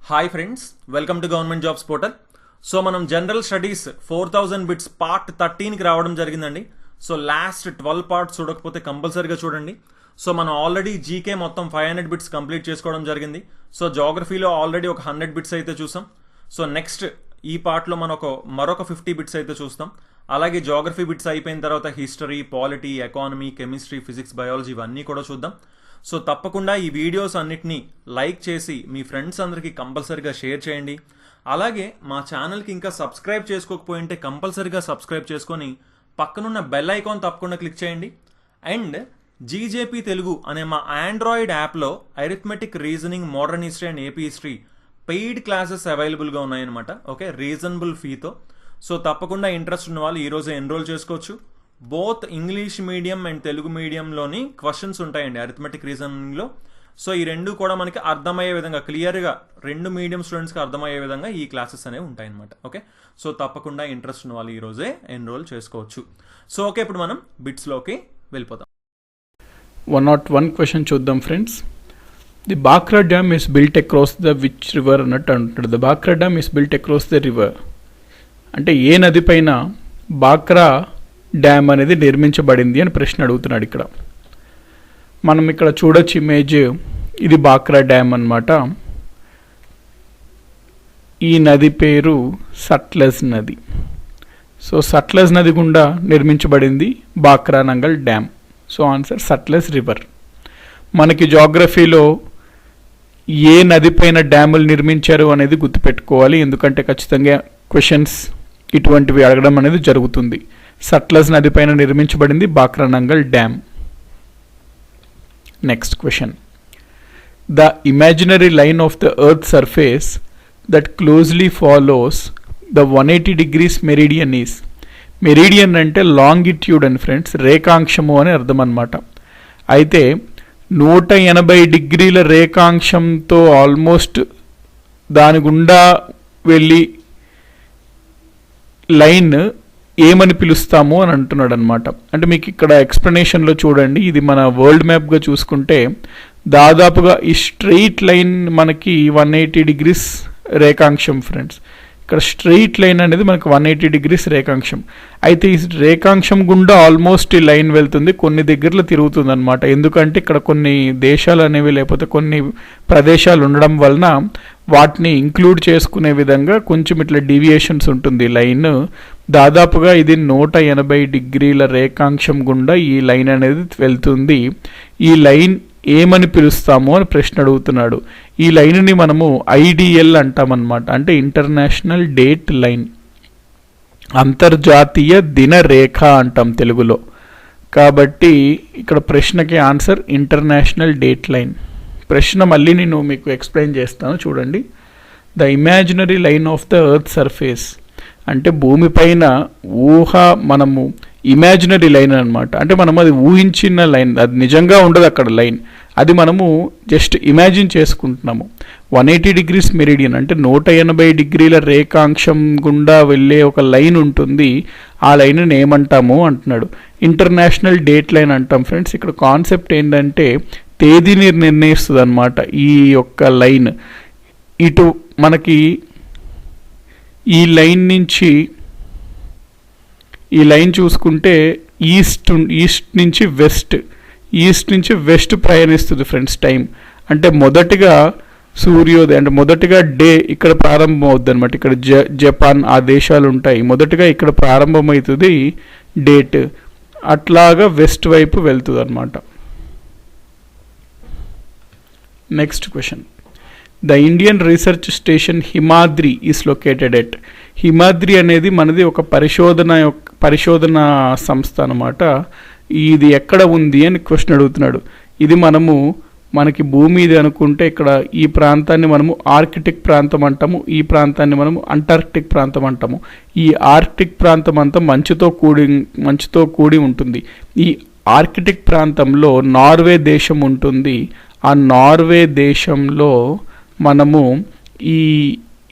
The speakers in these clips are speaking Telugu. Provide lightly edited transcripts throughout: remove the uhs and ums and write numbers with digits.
Hi friends, welcome to government jobs portal. So మనం జనరల్ స్టడీస్ 4000 బిట్స్ పార్ట్ 13కి రావడం జరిగిందండి. సో లాస్ట్ 12 పార్ట్స్ చూడకపోతే కంపల్సరీగా చూడండి. సో మనం ఆల్రెడీ జీకే మొత్తం 500 బిట్స్ కంప్లీట్ చేసుకోవడం జరిగింది. సో జాగ్రఫీలో ఆల్రెడీ ఒక 100 బిట్స్ అయితే చూసాం. సో నెక్స్ట్ ఈ పార్ట్లో మనం మరొక 50 బిట్స్ అయితే చూస్తాం. అలాగే జాగ్రఫీ బిట్స్ అయిపోయిన తర్వాత history, polity, economy, chemistry, physics, biology ఇవన్నీ కూడా చూద్దాం. సో తప్పకుండా ఈ వీడియోస్ అన్నిటినీ లైక్ చేసి మీ ఫ్రెండ్స్ అందరికీ కంపల్సరీగా షేర్ చేయండి. అలాగే మా ఛానల్కి ఇంకా సబ్స్క్రైబ్ చేసుకోకపోయింటే కంపల్సరీగా సబ్స్క్రైబ్ చేసుకొని పక్కనున్న బెల్ ఐకాన్ తప్పకుండా క్లిక్ చేయండి. అండ్ జీజేపీ తెలుగు అనే మా ఆండ్రాయిడ్ యాప్లో arithmetic, reasoning, modern history and AP history paid classes అవైలబుల్గా ఉన్నాయన్నమాట. ఓకే, రీజనబుల్ ఫీతో. సో తప్పకుండా ఇంట్రెస్ట్ ఉన్న వాళ్ళు ఈరోజు ఎన్రోల్ చేసుకోవచ్చు. Both English medium and Telugu మీడియంలోని క్వశ్చన్స్ ఉంటాయండి అరిథమెటిక్, రీజనింగ్లో. సో ఈ రెండు కూడా మనకి అర్థమయ్యే విధంగా, క్లియర్గా రెండు మీడియం స్టూడెంట్స్కి అర్థమయ్యే విధంగా ఈ క్లాసెస్ అనేవి ఉంటాయన్నమాట. ఓకే, సో తప్పకుండా ఇంట్రెస్ట్ ఉన్న వాళ్ళు ఈరోజే ఎన్రోల్ చేసుకోవచ్చు. సో ఓకే, ఇప్పుడు మనం బిట్స్లోకి వెళ్ళిపోతాం. 101 క్వశ్చన్ చూద్దాం friends. The Bhakra dam is built across the which river అన్నట్టు అంటున్నాడు. The Bhakra dam is built across the river అంటే ఏ నది పైన బాక్రా డ్యామ్ అనేది నిర్మించబడింది అని ప్రశ్న అడుగుతున్నాడు. ఇక్కడ మనం ఇక్కడ చూడొచ్చు ఇమేజ్, ఇది బాక్రా డ్యామ్ అన్నమాట. ఈ నది పేరు సట్లెజ్ నది. సో సట్లెజ్ నది గుండా నిర్మించబడింది Bhakra Nangal dam. So answer Sutlej river. మనకి జాగ్రఫీలో ఏ నది పైన డ్యాములు నిర్మించారు అనేది గుర్తుపెట్టుకోవాలి, ఎందుకంటే ఖచ్చితంగా క్వశ్చన్స్ ఇటువంటివి అడగడం అనేది జరుగుతుంది. సట్లెజ్ నది పైన నిర్మించబడింది Bhakra Nangal dam. Next question. The imaginary line of the earth surface that closely follows the 180 degrees meridian is. Meridian అంటే లాంగిట్యూడ్ అని ఫ్రెండ్స్, రేఖాంశము అని అర్థం అన్నమాట. అయితే 180 డిగ్రీల రేఖాంశంతో ఆల్మోస్ట్ దాని గుండా వెళ్ళి లైన్ ఏమని పిలుస్తాము అని అంటున్నాడు అనమాట. అంటే మీకు ఇక్కడ ఎక్స్ప్లెనేషన్లో చూడండి, ఇది మన వరల్డ్ మ్యాప్గా చూసుకుంటే దాదాపుగా ఈ స్ట్రెయిట్ లైన్ మనకి 180 degrees రేఖాంశం ఫ్రెండ్స్. ఇక్కడ స్ట్రెయిట్ లైన్ అనేది మనకు 180 degrees రేఖాంశం. అయితే ఈ రేఖాంశం గుండా ఆల్మోస్ట్ ఈ లైన్ వెళ్తుంది, కొన్ని దగ్గరలో తిరుగుతుంది అనమాట. ఎందుకంటే ఇక్కడ కొన్ని దేశాలు అనేవి లేకపోతే కొన్ని ప్రదేశాలు ఉండడం వలన వాటిని ఇంక్లూడ్ చేసుకునే విధంగా కొంచెం ఇట్లా డీవియేషన్స్ ఉంటుంది లైన్. దాదాపుగా ఇది 180 degrees రేఖాంశం గుండా ఈ లైన్ అనేది వెళ్తుంది. ఈ లైన్ ఏమని పిలుస్తాము అని ప్రశ్న అడుగుతున్నాడు. ఈ లైన్ని మనము ఐడిఎల్ అంటామన్నమాట, అంటే ఇంటర్నేషనల్ డేట్ లైన్, అంతర్జాతీయ దిన రేఖ అంటాం తెలుగులో. కాబట్టి ఇక్కడ ప్రశ్నకి ఆన్సర్ ఇంటర్నేషనల్ డేట్ లైన్. ప్రశ్న మళ్ళీ నేను మీకు ఎక్స్ప్లెయిన్ చేస్తాను చూడండి. The imaginary line of the earth surface అంటే భూమిపైన మనము ఇమాజినరీ లైన్ అనమాట. అంటే మనం అది ఊహించిన లైన్, అది నిజంగా ఉండదు అక్కడ లైన్, అది మనము జస్ట్ ఇమాజిన్ చేసుకుంటున్నాము. 180 degrees మెరిడియన్ అంటే 180 degrees రేఖాంశం గుండా వెళ్ళే ఒక లైన్ ఉంటుంది. ఆ లైన్ని ఏమంటాము అంటున్నాడు. ఇంటర్నేషనల్ డేట్ లైన్ అంటాం ఫ్రెండ్స్. ఇక్కడ కాన్సెప్ట్ ఏంటంటే తేదీని నిర్ణయిస్తుంది అనమాట ఈ యొక్క లైన్. ఇటు మనకి ఈ లైన్ నుంచి ఈ లైన్ చూసుకుంటే ఈస్ట్ నుంచి వెస్ట్ ప్రయాణిస్తుంది ఫ్రెండ్స్ టైం. అంటే మొదటిగా సూర్యోదయం, అంటే మొదటిగా డే ఇక్కడ ప్రారంభం అవుతుంది అనమాట. ఇక్కడ జపాన్ ఆ దేశాలు ఉంటాయి, మొదటిగా ఇక్కడ ప్రారంభమవుతుంది డేట్, అట్లాగా వెస్ట్ వైపు వెళ్తుంది అనమాట. Next question. The Indian research station Himadri is located at. Himadri అనేది మనది ఒక పరిశోధన సంస్థ అన్నమాట. ఇది ఎక్కడ ఉంది అని క్వశ్చన్ అడుగుతున్నాడు. ఇది మనకి భూమి ఇది అనుకుంటే ఇక్కడ ఈ ప్రాంతాన్ని మనము ఆర్కిటిక్ ప్రాంతం అంటాము, ఈ ప్రాంతాన్ని మనము అంటార్క్టిక్ ప్రాంతం అంటాము. ఈ ఆర్కిటిక్ ప్రాంతం అంతా మంచుతో కూడి ఉంటుంది. ఈ ఆర్కిటిక్ ప్రాంతంలో నార్వే దేశం ఉంటుంది. ఆ నార్వే దేశంలో మనము ఈ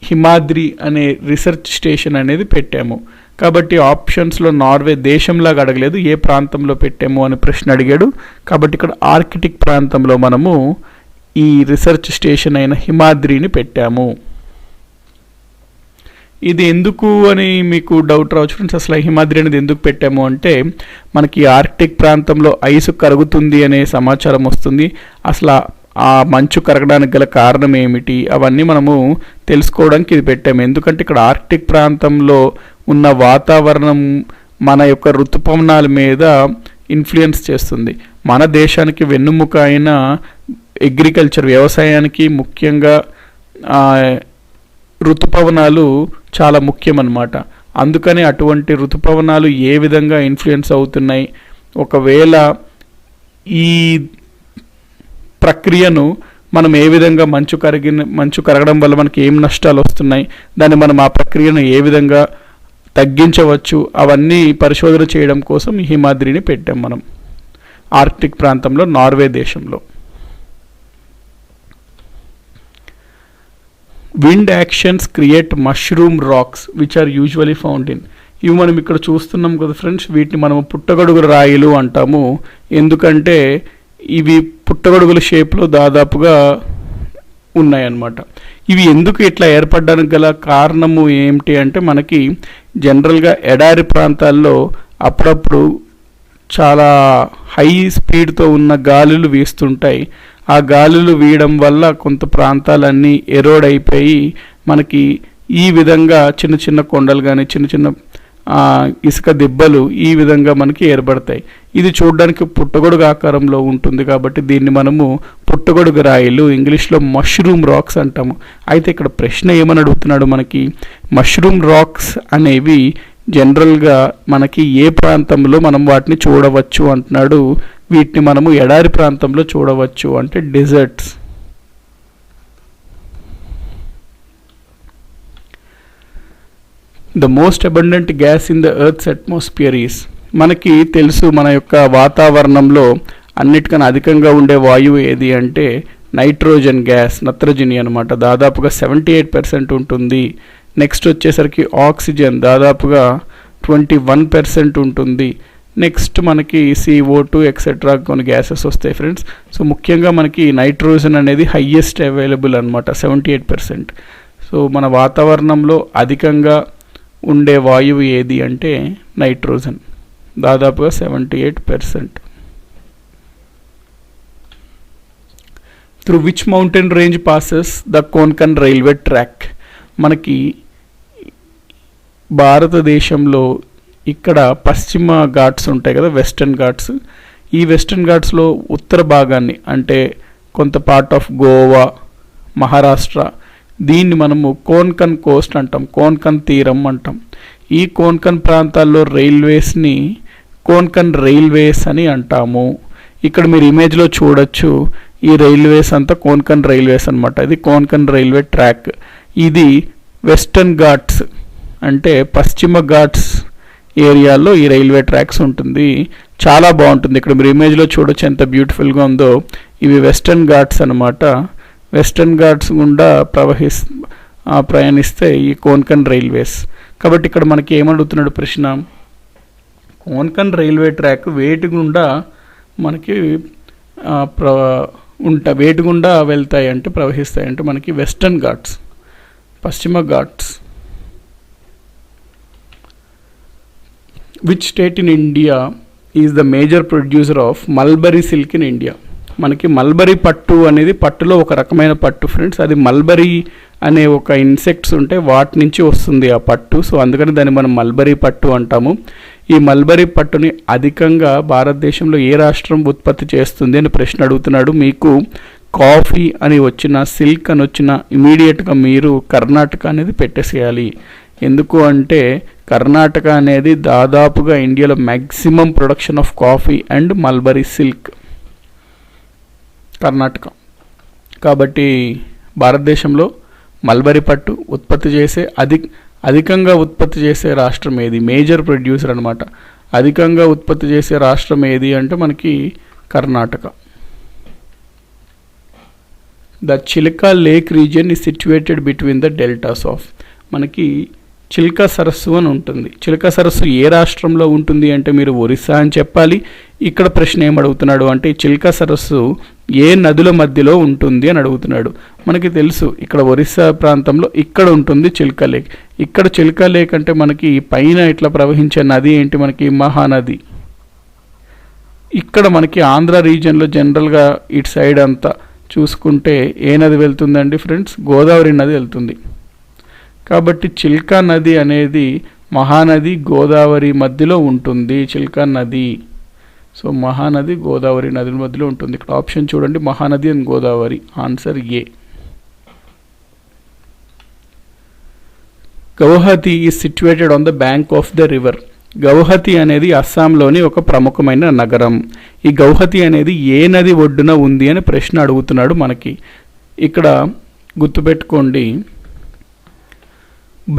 హిమాద్రి అనే రీసెర్చ్ స్టేషన్ అనేది పెట్టాము. కాబట్టి ఆప్షన్స్లో నార్వే దేశంలాగా అడగలేదు, ఏ ప్రాంతంలో పెట్టాము అని ప్రశ్న అడిగాడు. కాబట్టి ఇక్కడ ఆర్కిటిక్ ప్రాంతంలో మనము ఈ రీసెర్చ్ స్టేషన్ అయిన హిమాద్రిని పెట్టాము. ఇది ఎందుకు అని మీకు డౌట్ రావచ్చు ఫ్రెండ్స్. అసలు హిమాద్రి అనేది ఎందుకు పెట్టాము అంటే మనకి ఆర్కిటిక్ ప్రాంతంలో ఐసు కరుగుతుంది అనే సమాచారం వస్తుంది. అసలు ఆ మంచు కరగడానికి గల కారణం ఏమిటి అవన్నీ మనము తెలుసుకోవడానికి ఇది పెట్టాము. ఎందుకంటే ఇక్కడ ఆర్కిటిక్ ప్రాంతంలో ఉన్న వాతావరణం మన యొక్క ఋతుపవనాల మీద ఇన్ఫ్లుయెన్స్ చేస్తుంది. మన దేశానికి వెన్నుముక అయిన అగ్రికల్చర్ వ్యవసాయానికి ముఖ్యంగా ఋతుపవనాలు చాలా ముఖ్యమన్నమాట. అందుకని అటువంటి ఋతుపవనాలు ఏ విధంగా ఇన్ఫ్లుయెన్స్ అవుతున్నాయి, ఒకవేళ ఈ ప్రక్రియను మనం ఏ విధంగా మంచు కరగడం వల్ల మనకి ఏం నష్టాలు వస్తున్నాయి, దాన్ని మనం ఆ ప్రక్రియను ఏ విధంగా తగ్గించవచ్చు, అవన్నీ పరిశోధన చేయడం కోసం ఈ హిమాద్రిని పెట్టాం మనం ఆర్కిటిక్ ప్రాంతంలో నార్వే దేశంలో. Wind actions create mushroom rocks which are usually found in. ఇవి మనం ఇక్కడ చూస్తున్నాం కదా ఫ్రెండ్స్, వీటిని మనం పుట్టగొడుగుల రాయిలు అంటాము. ఎందుకంటే ఇవి పుట్టగొడుగుల షేప్లో దాదాపుగా ఉన్నాయన్నమాట. ఇవి ఎందుకు ఇట్లా ఏర్పడడానికి గల కారణము ఏమిటి అంటే మనకి జనరల్గా ఎడారి ప్రాంతాల్లో అప్పుడప్పుడు చాలా హై స్పీడ్తో ఉన్న గాలులు వీస్తుంటాయి. ఆ గాలులు వీయడం వల్ల కొంత ప్రాంతాలన్నీ ఎరోడ్ అయిపోయి మనకి ఈ విధంగా చిన్న చిన్న కొండలు కానీ చిన్న చిన్న ఇసుక దిబ్బలు ఈ విధంగా మనకి ఏర్పడతాయి. ఇది చూడడానికి పుట్టగొడుగు ఆకారంలో ఉంటుంది కాబట్టి దీన్ని మనము పుట్టగొడుగు రాయిలు, ఇంగ్లీష్లో మష్రూమ్ రాక్స్ అంటాము. అయితే ఇక్కడ ప్రశ్న ఏమని అడుగుతున్నాడు మనకి, మష్రూమ్ రాక్స్ అనేవి జనరల్గా మనకి ఏ ప్రాంతంలో మనం వాటిని చూడవచ్చు అంటున్నాడు. వీటిని మనము ఎడారి ప్రాంతంలో చూడవచ్చు అంటే deserts. The most abundant gas in the earth's atmosphere is. మనకి తెలుసు మన యొక్క వాతావరణంలో అన్నిటికన్నా అధికంగా ఉండే వాయువు ఏది అంటే నైట్రోజన్ గ్యాస్, నత్రజని అనమాట. దాదాపుగా 78% ఉంటుంది. నెక్స్ట్ వచ్చేసరికి ఆక్సిజన్ దాదాపుగా 21% ఉంటుంది. నెక్స్ట్ మనకి CO2 ఎక్సెట్రా కొన్ని గ్యాసెస్ వస్తాయి ఫ్రెండ్స్. సో ముఖ్యంగా మనకి నైట్రోజన్ అనేది హయ్యెస్ట్ అవైలబుల్ అనమాట, 78%. సో మన వాతావరణంలో అధికంగా ఉండే వాయువు ఏది అంటే నైట్రోజన్, దాదాపుగా 78%. Through which mountain range passes the Konkan railway track. మనకి భారతదేశంలో ఇక్కడ పశ్చిమ ఘాట్స్ ఉంటాయి కదా, వెస్టర్న్ ఘాట్స్. ఈ వెస్టర్న్ ఘాట్స్లో ఉత్తర భాగాన్ని అంటే కొంత పార్ట్ ఆఫ్ గోవా, మహారాష్ట్ర, దీన్ని మనము కోన్కన్ కోస్ట్ అంటాం, కోన్కన్ తీరం అంటాం. ఈ కోన్కన్ ప్రాంతాల్లో రైల్వేస్ని కోన్కన్ రైల్వేస్ అని అంటాము. ఇక్కడ మీరు ఇమేజ్లో చూడొచ్చు, ఈ రైల్వేస్ అంతా కోన్కన్ రైల్వేస్ అనమాట. ఇది కోన్కన్ రైల్వే ట్రాక్. ఇది వెస్టర్న్ ఘాట్స్ అంటే పశ్చిమ ఘాట్స్ ఏరియాలో ఈ రైల్వే ట్రాక్స్ ఉంటుంది. చాలా బాగుంటుంది. ఇక్కడ మీరు ఇమేజ్లో చూడొచ్చు ఎంత బ్యూటిఫుల్గా ఉందో. ఇవి వెస్టర్న్ ఘాట్స్ అనమాట. వెస్టర్న్ ఘాట్స్ గుండా ప్రయాణిస్తే ఈ కోన్కన్ రైల్వేస్. కాబట్టి ఇక్కడ మనకి ఏమడుగుతున్నాడు ప్రశ్న, కోన్కన్ రైల్వే ట్రాక్ వేటి గుండా మనకి వేటి గుండా వెళ్తాయి అంటే ప్రవహిస్తాయి అంటే మనకి వెస్టర్న్ ఘాట్స్, పశ్చిమ Ghats. Which state in India is the major producer of mulberry silk in India. మనకి మల్బరీ పట్టు అనేది పట్టులో ఒక రకమైన పట్టు ఫ్రెండ్స్. అది మల్బరీ అనే ఒక ఇన్సెక్ట్స్ ఉంటే వాటి నుంచి వస్తుంది ఆ పట్టు. సో అందుకని దాన్ని మనం మల్బరీ పట్టు అంటాము. ఈ మల్బరీ పట్టుని అధికంగా భారతదేశంలో ఏ రాష్ట్రం ఉత్పత్తి చేస్తుంది అని ప్రశ్న అడుగుతున్నాడు. మీకు కాఫీ అని వచ్చిన, సిల్క్ అని వచ్చిన ఇమీడియట్గా మీరు కర్ణాటక అనేది పెట్టేసేయాలి. ఎందుకు అంటే కర్ణాటక అనేది దాదాపుగా ఇండియాలో maximum production of coffee and mulberry silk Karnataka. కాబట్టి భారతదేశంలో మల్బరీ పట్టు ఉత్పత్తి చేసే అధికంగా ఉత్పత్తి చేసే రాష్ట్రం ఏది, మేజర్ ప్రొడ్యూసర్ అనమాట. అధికంగా ఉత్పత్తి చేసే రాష్ట్రం ఏది అంటే మనకి Karnataka. The Chilaka lake region is situated between the deltas of. మనకి చిల్కా సరస్సు అని ఉంటుంది. చిల్కా సరస్సు ఏ రాష్ట్రంలో ఉంటుంది అంటే మీరు ఒరిస్సా అని చెప్పాలి. ఇక్కడ ప్రశ్న ఏం అడుగుతున్నాడు అంటే చిల్కా సరస్సు ఏ నదుల మధ్యలో ఉంటుంది అని అడుగుతున్నాడు. మనకి తెలుసు ఇక్కడ ఒరిస్సా ప్రాంతంలో ఇక్కడ ఉంటుంది చిల్కా లేక్. ఇక్కడ చిల్కా లేక్ అంటే మనకి పైన ఇట్లా ప్రవహించే నది ఏంటి, మనకి మహానది. ఇక్కడ మనకి ఆంధ్ర రీజియన్లో జనరల్గా ఇటు సైడ్ అంతా చూసుకుంటే ఏ నది వెళ్తుందండి ఫ్రెండ్స్, గోదావరి నది వెళ్తుంది. కాబట్టి చిల్కా నది అనేది మహానది గోదావరి మధ్యలో ఉంటుంది. చిల్కా నది, సో మహానది గోదావరి నది మధ్యలో ఉంటుంది. ఇక్కడ ఆప్షన్ చూడండి, Mahanadi and Godavari. Answer A. Guwahati is situated on the bank of the river. Guwahati అనేది అస్సాంలోని ఒక ప్రముఖమైన నగరం. ఈ గౌహతి అనేది ఏ నది ఒడ్డున ఉంది అని ప్రశ్న అడుగుతున్నాడు మనకి. ఇక్కడ గుర్తుపెట్టుకోండి,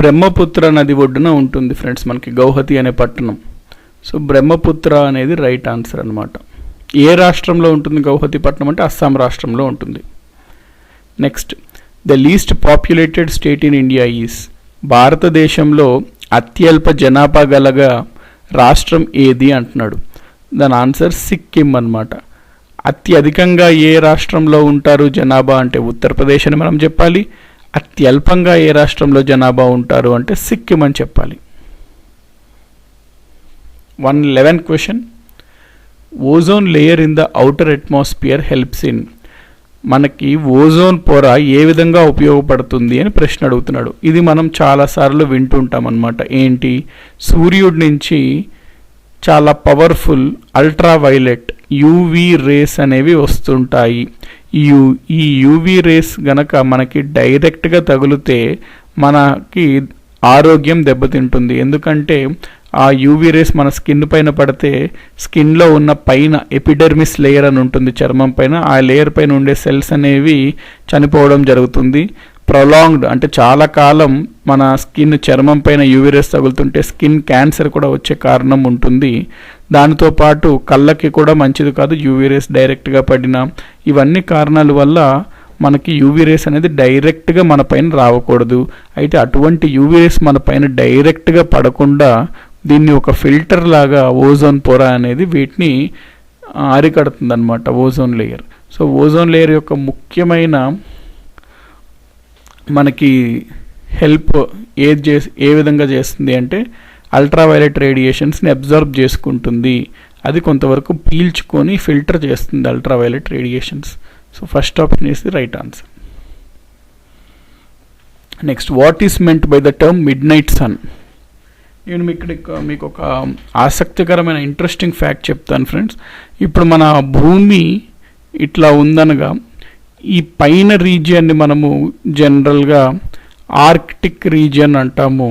బ్రహ్మపుత్ర నది ఒడ్డున ఉంటుంది ఫ్రెండ్స్ మనకి గౌహతి అనే పట్టణం. సో బ్రహ్మపుత్ర అనేది రైట్ ఆన్సర్ అనమాట. ఏ రాష్ట్రంలో ఉంటుంది గౌహతి పట్టణం అంటే అస్సాం రాష్ట్రంలో ఉంటుంది. Next, the least populated state in India is. భారతదేశంలో అత్యల్ప జనాభా గలగా రాష్ట్రం ఏది అంటున్నాడు. దాని ఆన్సర్ సిక్కిం అన్నమాట. అత్యధికంగా ఏ రాష్ట్రంలో ఉంటారు జనాభా అంటే ఉత్తరప్రదేశ్ అని మనం చెప్పాలి. అత్యల్పంగా ఏ రాష్ట్రంలో జనాభా ఉంటారు అంటే సిక్కిం అని చెప్పాలి. 111 question, ozone layer in the outer atmosphere helps in. మనకి ఓజోన్ పొర ఏ విధంగా ఉపయోగపడుతుంది అని ప్రశ్న అడుగుతున్నాడు. ఇది మనం చాలాసార్లు వింటుంటాం అన్నమాట. ఏంటి, సూర్యుడి నుంచి చాలా పవర్ఫుల్ అల్ట్రావైలెట్ యూవీ రేస్ అనేవి వస్తుంటాయి. ఈ యూవీ రేస్ గనక మనకి డైరెక్ట్గా తగిలితే మనకి ఆరోగ్యం దెబ్బతింటుంది. ఎందుకంటే ఆ యూవీ రేస్ మన స్కిన్ పైన పడితే స్కిన్లో ఉన్న పైన ఎపిడెర్మిస్ లేయర్ అని ఉంటుంది చర్మం పైన, ఆ లేయర్ పైన ఉండే సెల్స్ అనేవి చనిపోవడం జరుగుతుంది. ప్రొలాంగ్డ్ అంటే చాలా కాలం మన స్కిన్ చర్మం పైన యూవీ రేస్ తగులుతుంటే స్కిన్ క్యాన్సర్ కూడా వచ్చే కారణం ఉంటుంది. దానితో పాటు కళ్ళకి కూడా మంచిది కాదు యూవీ రేస్ డైరెక్ట్గా పడినా. ఇవన్నీ కారణాల వల్ల మనకి యూవీ రేస్ అనేది డైరెక్ట్గా మన పైన రావకూడదు. అయితే అటువంటి యూవీ రేస్ మన పైన డైరెక్ట్గా పడకుండా దీన్ని ఒక ఫిల్టర్ లాగా ఓజోన్ పొర అనేది వీటిని అరికడుతుంది అనమాట, ozone layer. So ozone layer యొక్క ముఖ్యమైన మనకి హెల్ప్ ఏ విధంగా చేస్తుంది అంటే అల్ట్రావైలెట్ రేడియేషన్స్ని అబ్జర్వ్ చేసుకుంటుంది. అది కొంతవరకు పీల్చుకొని ఫిల్టర్ చేస్తుంది ultraviolet radiations. So first option is the right answer. Next, what is meant by the term midnight sun. నేను మీకు ఒక ఆసక్తికరమైన ఇంట్రెస్టింగ్ ఫ్యాక్ట్ చెప్తాను ఫ్రెండ్స్. ఇప్పుడు మన భూమి ఇట్లా ఉందనగా ఈ పైన రీజియన్ని మనము జనరల్గా ఆర్కిటిక్ రీజియన్ అంటాము.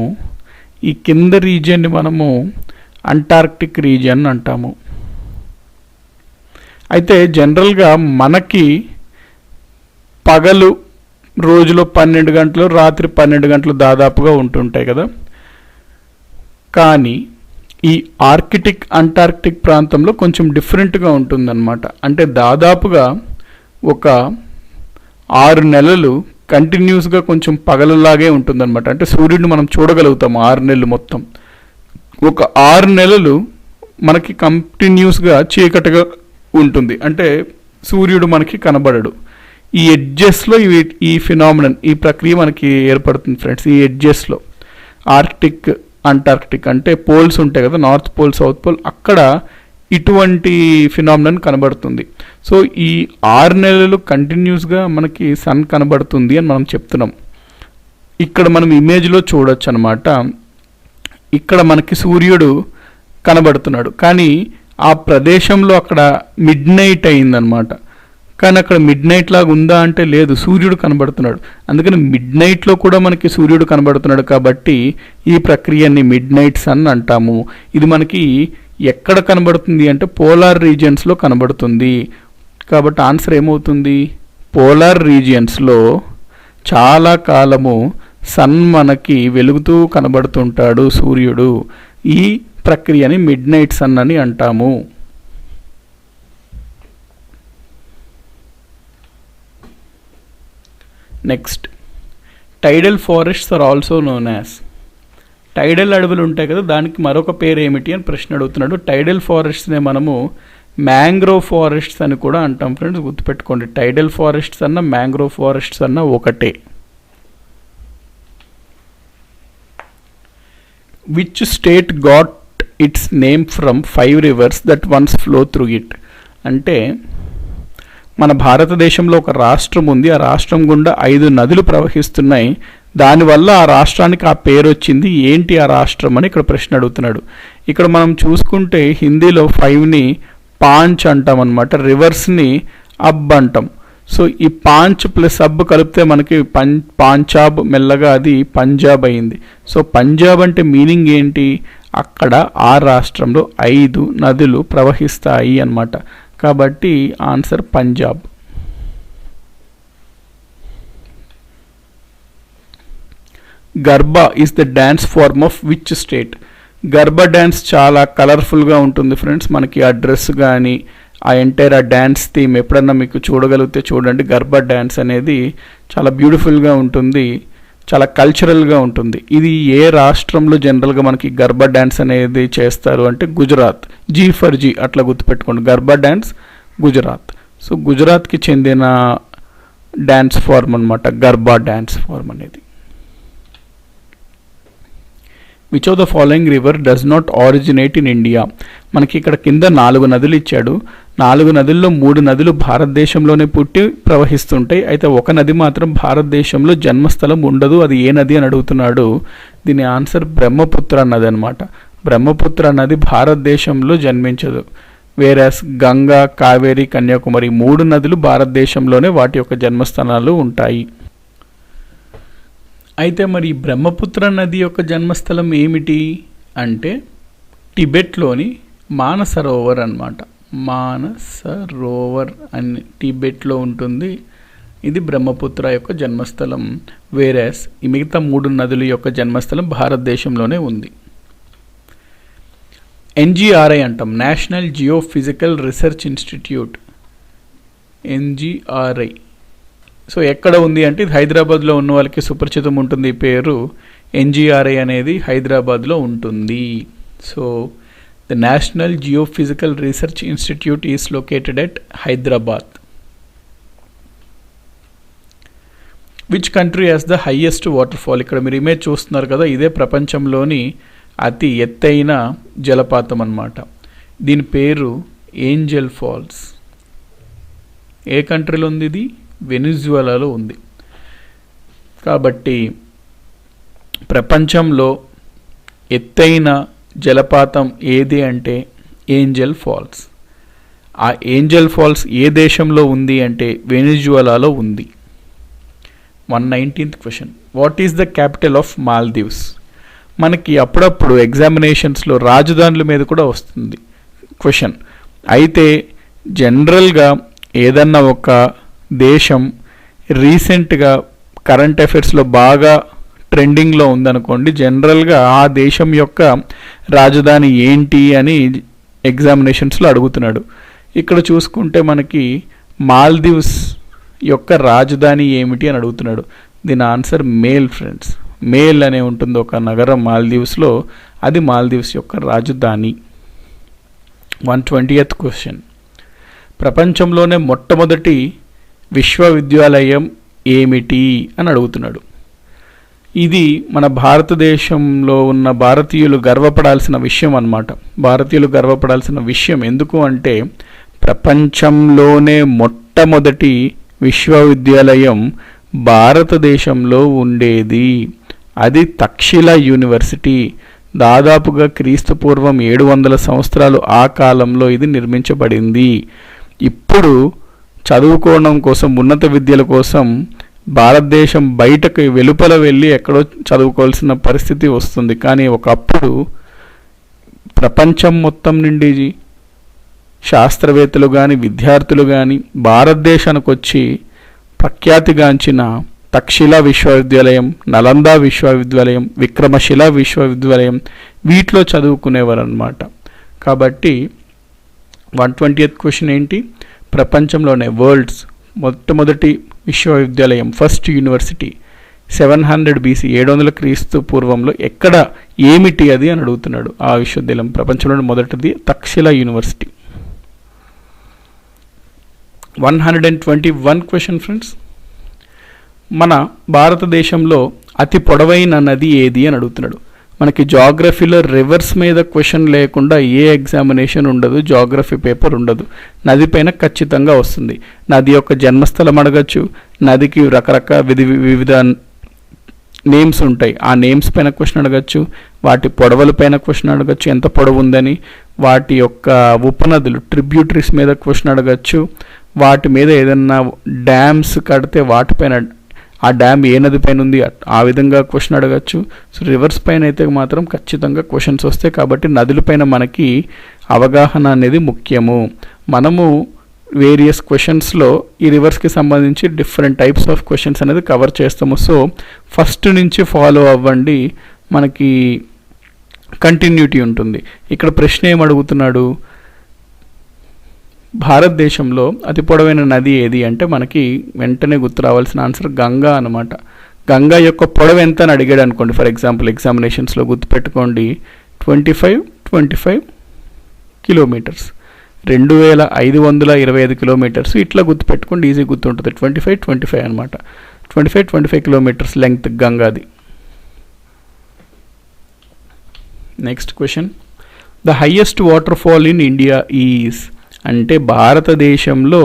ఈ కింద రీజియన్ని మనము అంటార్క్టిక్ రీజియన్ అంటాము. అయితే జనరల్గా మనకి పగలు రోజులో 12 గంటలు, రాత్రి 12 గంటలు దాదాపుగా ఉంటుంటాయి కదా. కానీ ఈ ఆర్కిటిక్ అంటార్క్టిక్ ప్రాంతంలో కొంచెం డిఫరెంట్గా ఉంటుందన్నమాట. అంటే దాదాపుగా ఒక 6 నెలలు కంటిన్యూస్గా కొంచెం పగలలాగే ఉంటుందన్నమాట. అంటే సూర్యుడిని మనం చూడగలుగుతాం 6 నెలలు మొత్తం. ఒక 6 నెలలు మనకి కంటిన్యూస్గా చీకటిగా ఉంటుంది, అంటే సూర్యుడు మనకి కనబడడు. ఈ ఎడ్జెస్లో ఈ ఫినామినన్, ఈ ప్రక్రియ మనకి ఏర్పడుతుంది ఫ్రెండ్స్. ఈ ఎడ్జెస్లో ఆర్కిటిక్ అంటార్క్టిక్ అంటే పోల్స్ ఉంటాయి కదా, నార్త్ పోల్ సౌత్ పోల్, అక్కడ ఇటువంటి ఫినామినన్ కనబడుతుంది. సో ఈ 6 నెలలు కంటిన్యూస్గా మనకి సన్ కనబడుతుంది అని మనం చెప్తున్నాం. ఇక్కడ మనం ఇమేజ్లో చూడొచ్చు అనమాట. ఇక్కడ మనకి సూర్యుడు కనబడుతున్నాడు, కానీ ఆ ప్రదేశంలో అక్కడ మిడ్ నైట్ అయిందనమాట. కానీ అక్కడ మిడ్ నైట్ లాగా ఉందా అంటే లేదు, సూర్యుడు కనబడుతున్నాడు. అందుకని మిడ్ నైట్లో కూడా మనకి సూర్యుడు కనబడుతున్నాడు కాబట్టి ఈ ప్రక్రియని మిడ్ నైట్ సన్ అంటాము. ఇది మనకి ఎక్కడ కనబడుతుంది అంటే పోలార్ రీజియన్స్లో కనబడుతుంది. కాబట్టి ఆన్సర్ ఏమవుతుంది, పోలార్ రీజియన్స్లో చాలా కాలము సన్ మనకి వెలుగుతూ కనబడుతుంటాడు సూర్యుడు. ఈ ప్రక్రియని మిడ్ నైట్ సన్ అని అంటాము. Next, tidal forests are also known as. Tidal అడవులు ఉంటాయి కదా, దానికి మరొక పేరు ఏమిటి అని ప్రశ్న అడుగుతున్నాడు. టైడల్ ఫారెస్ట్స్నే మనము మ్యాంగ్రోవ్ ఫారెస్ట్స్ అని కూడా అంటాం ఫ్రెండ్స్, గుర్తుపెట్టుకోండి. టైడల్ ఫారెస్ట్స్ అన్న మ్యాంగ్రోవ్ ఫారెస్ట్స్ అన్న ఒకటే. Which state got its name from 5 reverse that once flow through it? అంటే మన భారతదేశంలో ఒక రాష్ట్రం ఉంది, ఆ రాష్ట్రం గుండా 5 నదులు ప్రవహిస్తున్నాయి, దానివల్ల ఆ రాష్ట్రానికి ఆ పేరు వచ్చింది, ఏంటి ఆ రాష్ట్రం అని ఇక్కడ ప్రశ్న అడుగుతున్నాడు. ఇక్కడ మనం చూసుకుంటే హిందీలో 5ని పాంచ్ అంటాం అనమాట, రివర్స్ని అబ్ అంటాం. సో ఈ పాంచ్ ప్లస్ అబ్ కలిపితే మనకి పాంచాబ్, మెల్లగా అది పంజాబ్ అయింది. సో పంజాబ్ అంటే మీనింగ్ ఏంటి? అక్కడ ఆ రాష్ట్రంలో 5 నదులు ప్రవహిస్తాయి అన్నమాట. కాబట్టి answer Punjab. Garba is the dance form of which state? Garba dance చాలా కలర్ఫుల్గా ఉంటుంది ఫ్రెండ్స్. మనకి ఆ డ్రెస్ కానీ ఆ ఎంటైర్ ఆ డ్యాన్స్ థీమ్ ఎప్పుడన్నా మీకు చూడగలిగితే చూడండి. గర్బా డ్యాన్స్ అనేది చాలా బ్యూటిఫుల్గా ఉంటుంది, చాలా కల్చరల్గా ఉంటుంది. ఇది ఏ రాష్ట్రంలో జనరల్గా మనకి గర్బా డ్యాన్స్ అనేది చేస్తారు అంటే గుజరాత్. జీ ఫర్ జీ అట్లా గుర్తుపెట్టుకోండి, గర్బా డ్యాన్స్ గుజరాత్. సో గుజరాత్కి చెందిన డ్యాన్స్ ఫార్మ్ అనమాట గర్బా డ్యాన్స్ ఫార్మ్ అనేది. Which of the following river does not originate in India? మనకి ఇక్కడ కింద 4 నదులు ఇచ్చాడు. 4 నదుల్లో 3 నదులు భారతదేశంలోనే పుట్టి ప్రవహిస్తుంటాయి. అయితే ఒక నది మాత్రం భారతదేశంలో జన్మస్థలం ఉండదు, అది ఏ నది అని అడుగుతున్నాడు. దీని ఆన్సర్ బ్రహ్మపుత్ర నది అనమాట. బ్రహ్మపుత్ర నది భారతదేశంలో జన్మించదు. వేరస్ గంగా, కావేరి, కన్యాకుమారి 3 నదులు భారతదేశంలోనే వాటి యొక్క జన్మస్థానాలు ఉంటాయి. అయితే మరి బ్రహ్మపుత్ర నది యొక్క జన్మస్థలం ఏమిటి అంటే టిబెట్లోని మానసరోవర్ అన్నమాట. మానసరోవర్ అని టిబెట్లో ఉంటుంది. ఇది బ్రహ్మపుత్ర యొక్క జన్మస్థలం. వేరస్ ఈ మిగతా 3 నదుల యొక్క జన్మస్థలం భారతదేశంలోనే ఉంది. ఎన్జిఆర్ఐ అంటాం, national geophysical research institute. NGRI so ఎక్కడ ఉంది అంటే ఇది హైదరాబాద్లో ఉన్న వాళ్ళకి సుపరిచితం ఉంటుంది ఈ పేరు. ఎన్జిఆర్ఐ అనేది హైదరాబాద్లో ఉంటుంది. So the national geophysical research institute is located at Hyderabad. Which country has the highest water fall? ఇక్కడ మీరు ఇమేజ్ చూస్తున్నారు కదా, ఇదే ప్రపంచంలోని అతి ఎత్తైన జలపాతం అన్నమాట. దీని పేరు ఏంజల్ ఫాల్స్. ఏ కంట్రీలో ఉంది ఇది? వెనిజువలాలో ఉంది. కాబట్టి ప్రపంచంలో ఎత్తైన జలపాతం ఏది అంటే ఏంజల్ ఫాల్స్. ఆ ఏంజల్ ఫాల్స్ ఏ దేశంలో ఉంది అంటే వెనిజువలాలో ఉంది. 119th question, what is the capital of Maldives? మనకి అప్పుడప్పుడు ఎగ్జామినేషన్స్లో రాజధానుల మీద కూడా వస్తుంది క్వశ్చన్. అయితే జనరల్గా ఏదన్నా ఒక దేశం రీసెంట్గా కరెంట్ అఫైర్స్లో బాగా ట్రెండింగ్లో ఉందనుకోండి, జనరల్గా ఆ దేశం యొక్క రాజధాని ఏంటి అని ఎగ్జామినేషన్స్లో అడుగుతున్నాడు. ఇక్కడ చూసుకుంటే మనకి మాల్దీవ్స్ యొక్క రాజధాని ఏమిటి అని అడుగుతున్నాడు. దీని ఆన్సర్ మేల్ ఫ్రెండ్స్. మేల్ అనే ఉంటుంది ఒక నగరం మాల్దీవ్స్లో, అది మాల్దీవ్స్ యొక్క రాజధాని. 120th క్వశ్చన్, ప్రపంచంలోనే మొట్టమొదటి విశ్వవిద్యాలయం ఏమిటి అని అడుగుతున్నాడు. ఇది మన భారతదేశంలో ఉన్న భారతీయులు గర్వపడాల్సిన విషయం అన్నమాట. భారతీయులు గర్వపడాల్సిన విషయం ఎందుకు అంటే ప్రపంచంలోనే మొట్టమొదటి విశ్వవిద్యాలయం భారతదేశంలో ఉండేది. అది తక్షశిల యూనివర్సిటీ. దాదాపుగా క్రీస్తుపూర్వం 700 సంవత్సరాలు ఆ కాలంలో ఇది నిర్మించబడింది. ఇప్పుడు చదువుకోవడం కోసం, ఉన్నత విద్యల కోసం భారతదేశం బయటకు వెలుపల వెళ్ళి ఎక్కడో చదువుకోవాల్సిన పరిస్థితి వస్తుంది. కానీ ఒకప్పుడు ప్రపంచం మొత్తం నుండి శాస్త్రవేత్తలు కానీ విద్యార్థులు కానీ భారతదేశానికి వచ్చి ప్రఖ్యాతిగాంచిన తక్షశిల విశ్వవిద్యాలయం, నలంద విశ్వవిద్యాలయం, విక్రమశిల విశ్వవిద్యాలయం వీటిలో చదువుకునేవారు అన్నమాట. కాబట్టి 120th క్వశ్చన్ ఏంటి? ప్రపంచంలోనే వరల్డ్స్ మొట్టమొదటి విశ్వవిద్యాలయం, ఫస్ట్ యూనివర్సిటీ 700 BC 700 క్రీస్తు పూర్వంలో ఎక్కడ ఏమిటి అది అని అడుగుతున్నాడు. ఆ విశ్వవిద్యాలయం ప్రపంచంలోని మొదటిది తక్షశిల యూనివర్సిటీ. 121 question friends. మన భారతదేశంలో అతి పొడవైన నది ఏది అని అడుగుతున్నాడు. మనకి జాగ్రఫీలో రివర్స్ మీద క్వశ్చన్ లేకుండా ఏ ఎగ్జామినేషన్ ఉండదు, జాగ్రఫీ పేపర్ ఉండదు. నది పైన ఖచ్చితంగా వస్తుంది. నది యొక్క జన్మస్థలం అడగచ్చు, నదికి రకరకాల వివిధ నేమ్స్ ఉంటాయి, ఆ నేమ్స్ పైన క్వశ్చన్ అడగచ్చు, వాటి పొడవల పైన క్వశ్చన్ అడగచ్చు, ఎంత పొడవు ఉందని, వాటి యొక్క ఉపనదులు ట్రిబ్యూటరీస్ మీద క్వశ్చన్ అడగచ్చు, వాటి మీద ఏదన్నా డ్యామ్స్ కడితే వాటిపైన ఆ డ్యామ్ ఏ నది పైన ఉంది ఆ విధంగా క్వశ్చన్ అడగచ్చు. సో రివర్స్ పైన అయితే మాత్రం ఖచ్చితంగా క్వశ్చన్స్ వస్తాయి. కాబట్టి నదులపైన మనకి అవగాహన అనేది ముఖ్యము. మనము వేరియస్ క్వశ్చన్స్లో ఈ రివర్స్కి సంబంధించి డిఫరెంట్ టైప్స్ ఆఫ్ క్వశ్చన్స్ అనేది కవర్ చేస్తాము. సో ఫస్ట్ నుంచి ఫాలో అవ్వండి, మనకి కంటిన్యూటీ ఉంటుంది. ఇక్కడ ప్రశ్న ఏం అడుగుతున్నాడు, భారతదేశంలో అతి పొడవైన నది ఏది అంటే మనకి వెంటనే గుర్తు రావాల్సిన ఆన్సర్ గంగా అనమాట. గంగా యొక్క పొడవు ఎంత అని అడిగాడు అనుకోండి, ఫర్ ఎగ్జాంపుల్ ఎగ్జామినేషన్స్లో గుర్తుపెట్టుకోండి 25 కిలోమీటర్స్, 2525 కిలోమీటర్స్. ఇట్లా గుర్తుపెట్టుకోండి, ఈజీ గుర్తుంటుంది. 25 అనమాట. 25 కిలోమీటర్స్ లెంగ్త్ గంగాది. Next question, the highest waterfall in India is అంటే భారతదేశంలో